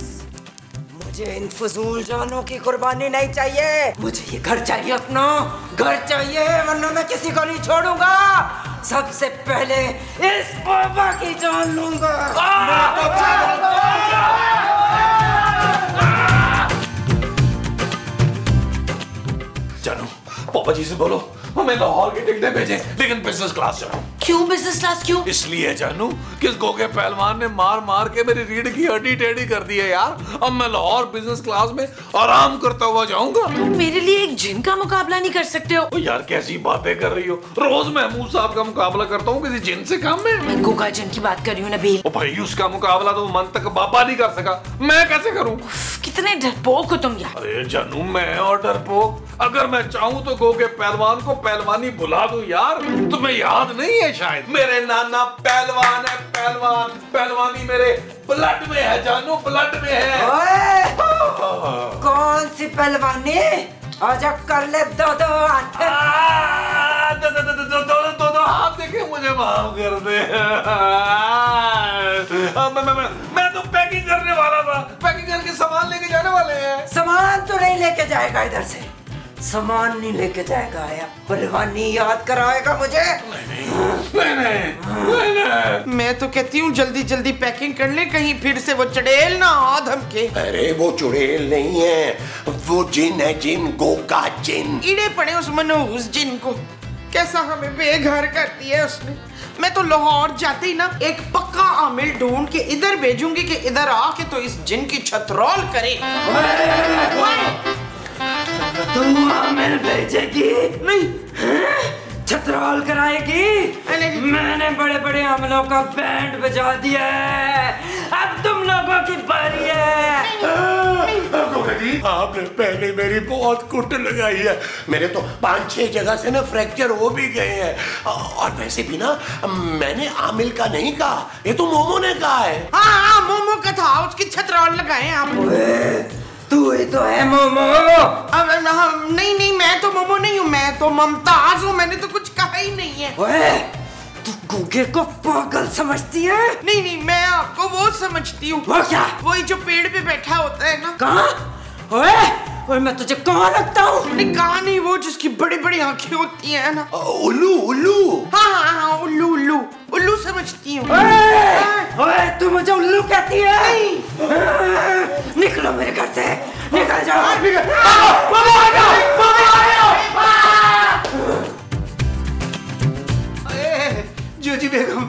मुझे इन फजूल जानों की कुर्बानी नहीं चाहिए। मुझे ये घर चाहिए, अपना घर चाहिए, वरना मैं किसी को नहीं छोड़ूंगा। सबसे पहले इस बाबा की जान लूंगा। जानू पापा जी से बोलो हमें लाहौर की टिकटें भेजें, लेकिन बिजनेस क्लास जाओ। क्यों बिजनेस क्लास क्यों? इसलिए जानू कि इस गोगे पहलवान ने मार मार के मेरी रीढ़ की हड्डी टेढ़ी कर दी है यार। अब मैं लाहौर बिजनेस क्लास में आराम करता हुआ जाऊंगा। मेरे लिए एक जिन का मुकाबला नहीं कर सकते हो? ओ यार कैसी बातें कर रही हो, रोज महमूद साहब का मुकाबला करता हूँ किसी जिन से कम में। मैं गोगा जिन की बात कर रही हूँ नबील। ओ भाई उसका मुकाबला तो मंतक बाबा नहीं कर सका, मैं कैसे करूँ? कितने डरपोक हो तुम यार। अरे जानू मैं और डरपोक, अगर मैं चाहूँ तो गोगे पहलवान को पहलवानी बुला दूं यार। तुम्हें याद नहीं है शायद, मेरे नाना पहलवान है। पहलवान पहलवानी मेरे ब्लड में है जानू, ब्लड में है। ओए, कौन सी पहलवानी? आजा कर ले दो हाथ। दो हाथ देखे मुझे माफ कर दे। मैं तो पैकिंग करने वाला था, पैकिंग करके सामान लेके जाने वाले हैं। सामान तो नहीं लेके जाएगा इधर से, सामान नहीं लेके जाएगा या पहलवानी याद कराएगा मुझे। नहीं। मैं तो कहती हूँ जल्दी जल्दी पैकिंग कर ले, कहीं फिर से वो चुड़ैल ना आ धमके। अरे वो चुड़ैल नहीं है, वो जिन है, जिन, गोगा जिन। ईड़े पड़े उस मनहूस जिन को, कैसा हमें बेघर कर दिया उसने। मैं तो लाहौर जाते ही ना एक पक्का आमिल ढूंढ के इधर भेजूंगी कि इधर आके तो इस जिन की छतरौल करे। तू आमिल भेजेगी? नहीं, छतरौल कराएगी? मैंने बड़े बड़े आमिलों का बैंड बजा दिया है, अब तुम लोगों की बारी है। गोगा जी आपने पहले मेरी बहुत कुट लगाई है, मेरे तो 5-6 जगह से ना फ्रैक्चर हो भी गए हैं। और वैसे भी ना मैंने आमिल का नहीं कहा, ये तो मोमो ने कहा है। हाँ मोमो का था, उसकी छतरौल लगाए आप। तू ही तो है मोमो। अब नहीं मैं तो मोमो नहीं हूँ, मैं तो मुमताज हूँ, मैंने तो कुछ कहा ही नहीं है। ओए, तू गूगे को पागल समझती है? नहीं मैं आपको वो समझती हूँ। वो क्या? वही जो पेड़ पे बैठा होता है ना। कहाँ? ओए मैं तुझे कहाँ लगता हूँ? नहीं कहाँ नहीं, वो जिसकी बड़ी बड़ी आंखें होती है ना। उल्लू उल्लू। हाँ उल्लू उल्लू उल्लू समझती हूँ। ओए तू मुझे उल्लू कहती है? निकलो मेरे घर से, निकल जाओ। जोजी बेगम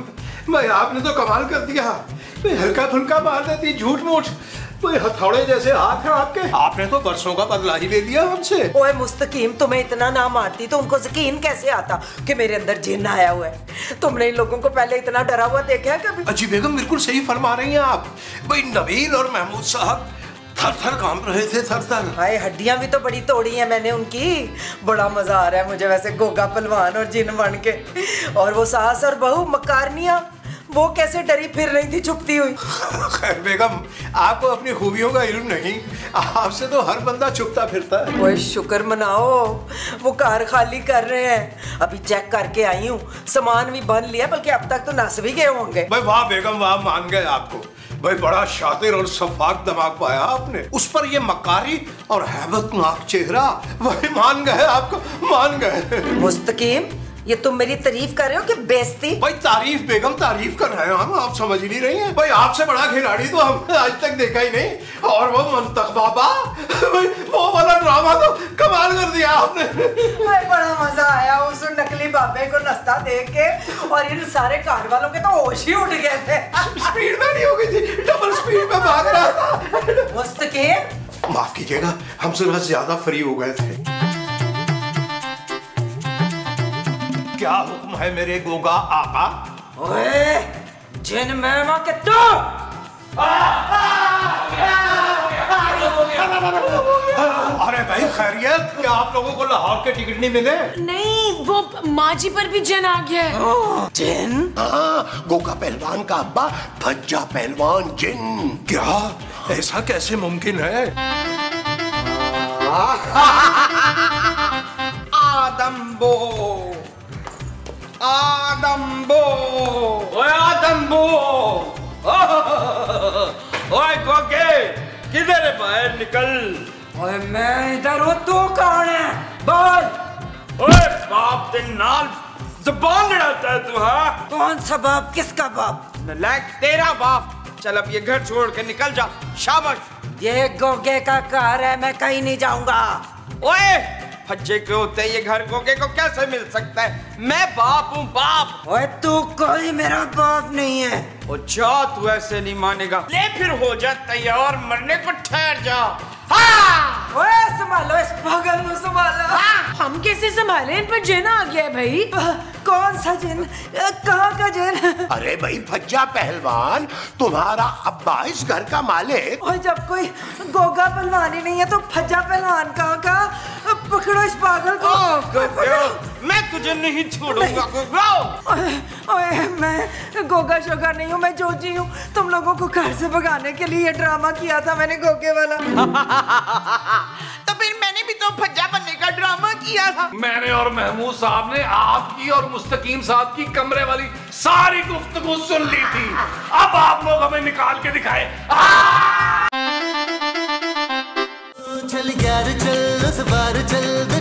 भाई आपने तो कमाल कर दिया। हल्का फुल्का मार देती, झूठ मूठ, हथौड़े जैसे हाथ हैं आपके। आपने तो बरसों का बदला ही ले लिया हमसे। ओए मुस्तकीम, तुम्हें इतना ना मारती तो उनको यकीन कैसे आता कि मेरे अंदर जिन्न आया हुआ है? तुमने इन लोगों को पहले इतना डरा हुआ देखा है कभी? अजी बेगम बिल्कुल सही फरमा रही हैं आप। भाई नबील और महमूद साहब थर थर कांप रहे थे, थर थर। हाय, हड्डियां भी तो बड़ी तोड़ी हैं मैंने उनकी। बड़ा मजा आ रहा है मुझे वैसे गोगा पहलवान और जिन बन के। और वो सास और बहू मकारनिया, वो कैसे डरी फिर रही थी छुपती हुई। खैर बेगम, आपको अपनी खूबियों का इल्म नहीं, आपसे तो हर बंदा छुपता फिरता है। ओए शुक्र मनाओ, वो कार खाली कर रहे हैं। अभी चेक करके आई हूँ, सामान भी बन लिया, बल्कि अब तक तो नस भी गए होंगे। भाई वाह बेगम वाह, मान गए आपको। भाई बड़ा शातिर और सफाक दिमाग पाया आपने। उस पर ये मकारी और हैबतनाक चेहरा, वही मान गए आपको, मान गए। मुस्तकीम, ये तुम मेरी तारीफ कर रहे हो कि बेइज्जती? भाई तारीफ बेगम, तारीफ कर रहे हैं हम, आप समझ ही नहीं रही हैं। भाई आपसे बड़ा खिलाड़ी तो हमने आज तक देखा ही नहीं। और वो मंतख बाबा, भाई वो वाला ड्रामा तो कमाल कर दिया आपने। भाई बड़ा मजा आया उस नकली बाबे को नस्ता देख के, और इन सारे कार वालों के तो होश ही उठ गए थे। स्पीड में नहीं हो गई थी, डबल स्पीड में भाग रहा था। मुस्तकीम, माफ कीजिएगा, हम जरा ज्यादा फ्री हो गए थे। क्या हुक्म है मेरे गोगा आका? ओए, जिन मैमा के तो अरे भाई खैरियत, क्या आप लोगों को लाहौर के टिकट नहीं मिले? नहीं, वो माँ जी पर भी जिन आ गया है। जिन? हाँ, गोगा पहलवान का अब्बा भज्जा पहलवान जिन। क्या? ऐसा कैसे मुमकिन है? आदम्बो, आदम्बो, ओए आदम्बो, ओए गोगे, किधर है? बाहर निकल। ओए मैं इधर हूँ, तू कौन है? बोल। ओए बाप के नाल ज़बान लड़ाता है तू? हाँ, कौन सा बाप? किसका बाप? नलायक तेरा बाप। चल अब ये घर छोड़ के निकल जा, शाबाश। ये गोगे का घर है, मैं कहीं नहीं जाऊंगा। ओए भज्जे के होते ये घर गोगे को कैसे मिल सकता है? मैं बाप हूँ, बाप। ओए तू कोई मेरा बाप नहीं है। ओ जा, तू ऐसे नहीं मानेगा। ले फिर हो जा तैयार, मरने को ठहर जा। हाँ! ओए संभालो इस पागल को, संभालो। हाँ, हम कैसे संभाले? इन पर जिन आ गया है भाई। कौन सा जिन? कहाँ का जिन? अरे भाई भज्जा पहलवान, तुम्हारा अब्बा इस घर का मालिक। और जब कोई गोगा पहलवान ही नहीं है तो भज्जा पहलवान कहाँ का? पकड़ो इस पागल को। मैं तुझे नहीं छोड़ूंगा गोगा। ओए मैं गोगा शोगा नहीं हूँ, मैं जोजी हूँ। तुम लोगों को घर से भगाने के लिए ये ड्रामा किया था मैंने, गोगे वाला। तो फिर मैंने भी तो भज्जा बनने का ड्रामा किया था। मैंने और महमूद साहब ने आपकी और मुस्तकीम साहब की कमरे वाली सारी गुफ्तगू सुन ली थी। अब आप लोग हमें निकाल के दिखाए। चल यार चल, उस बार चल।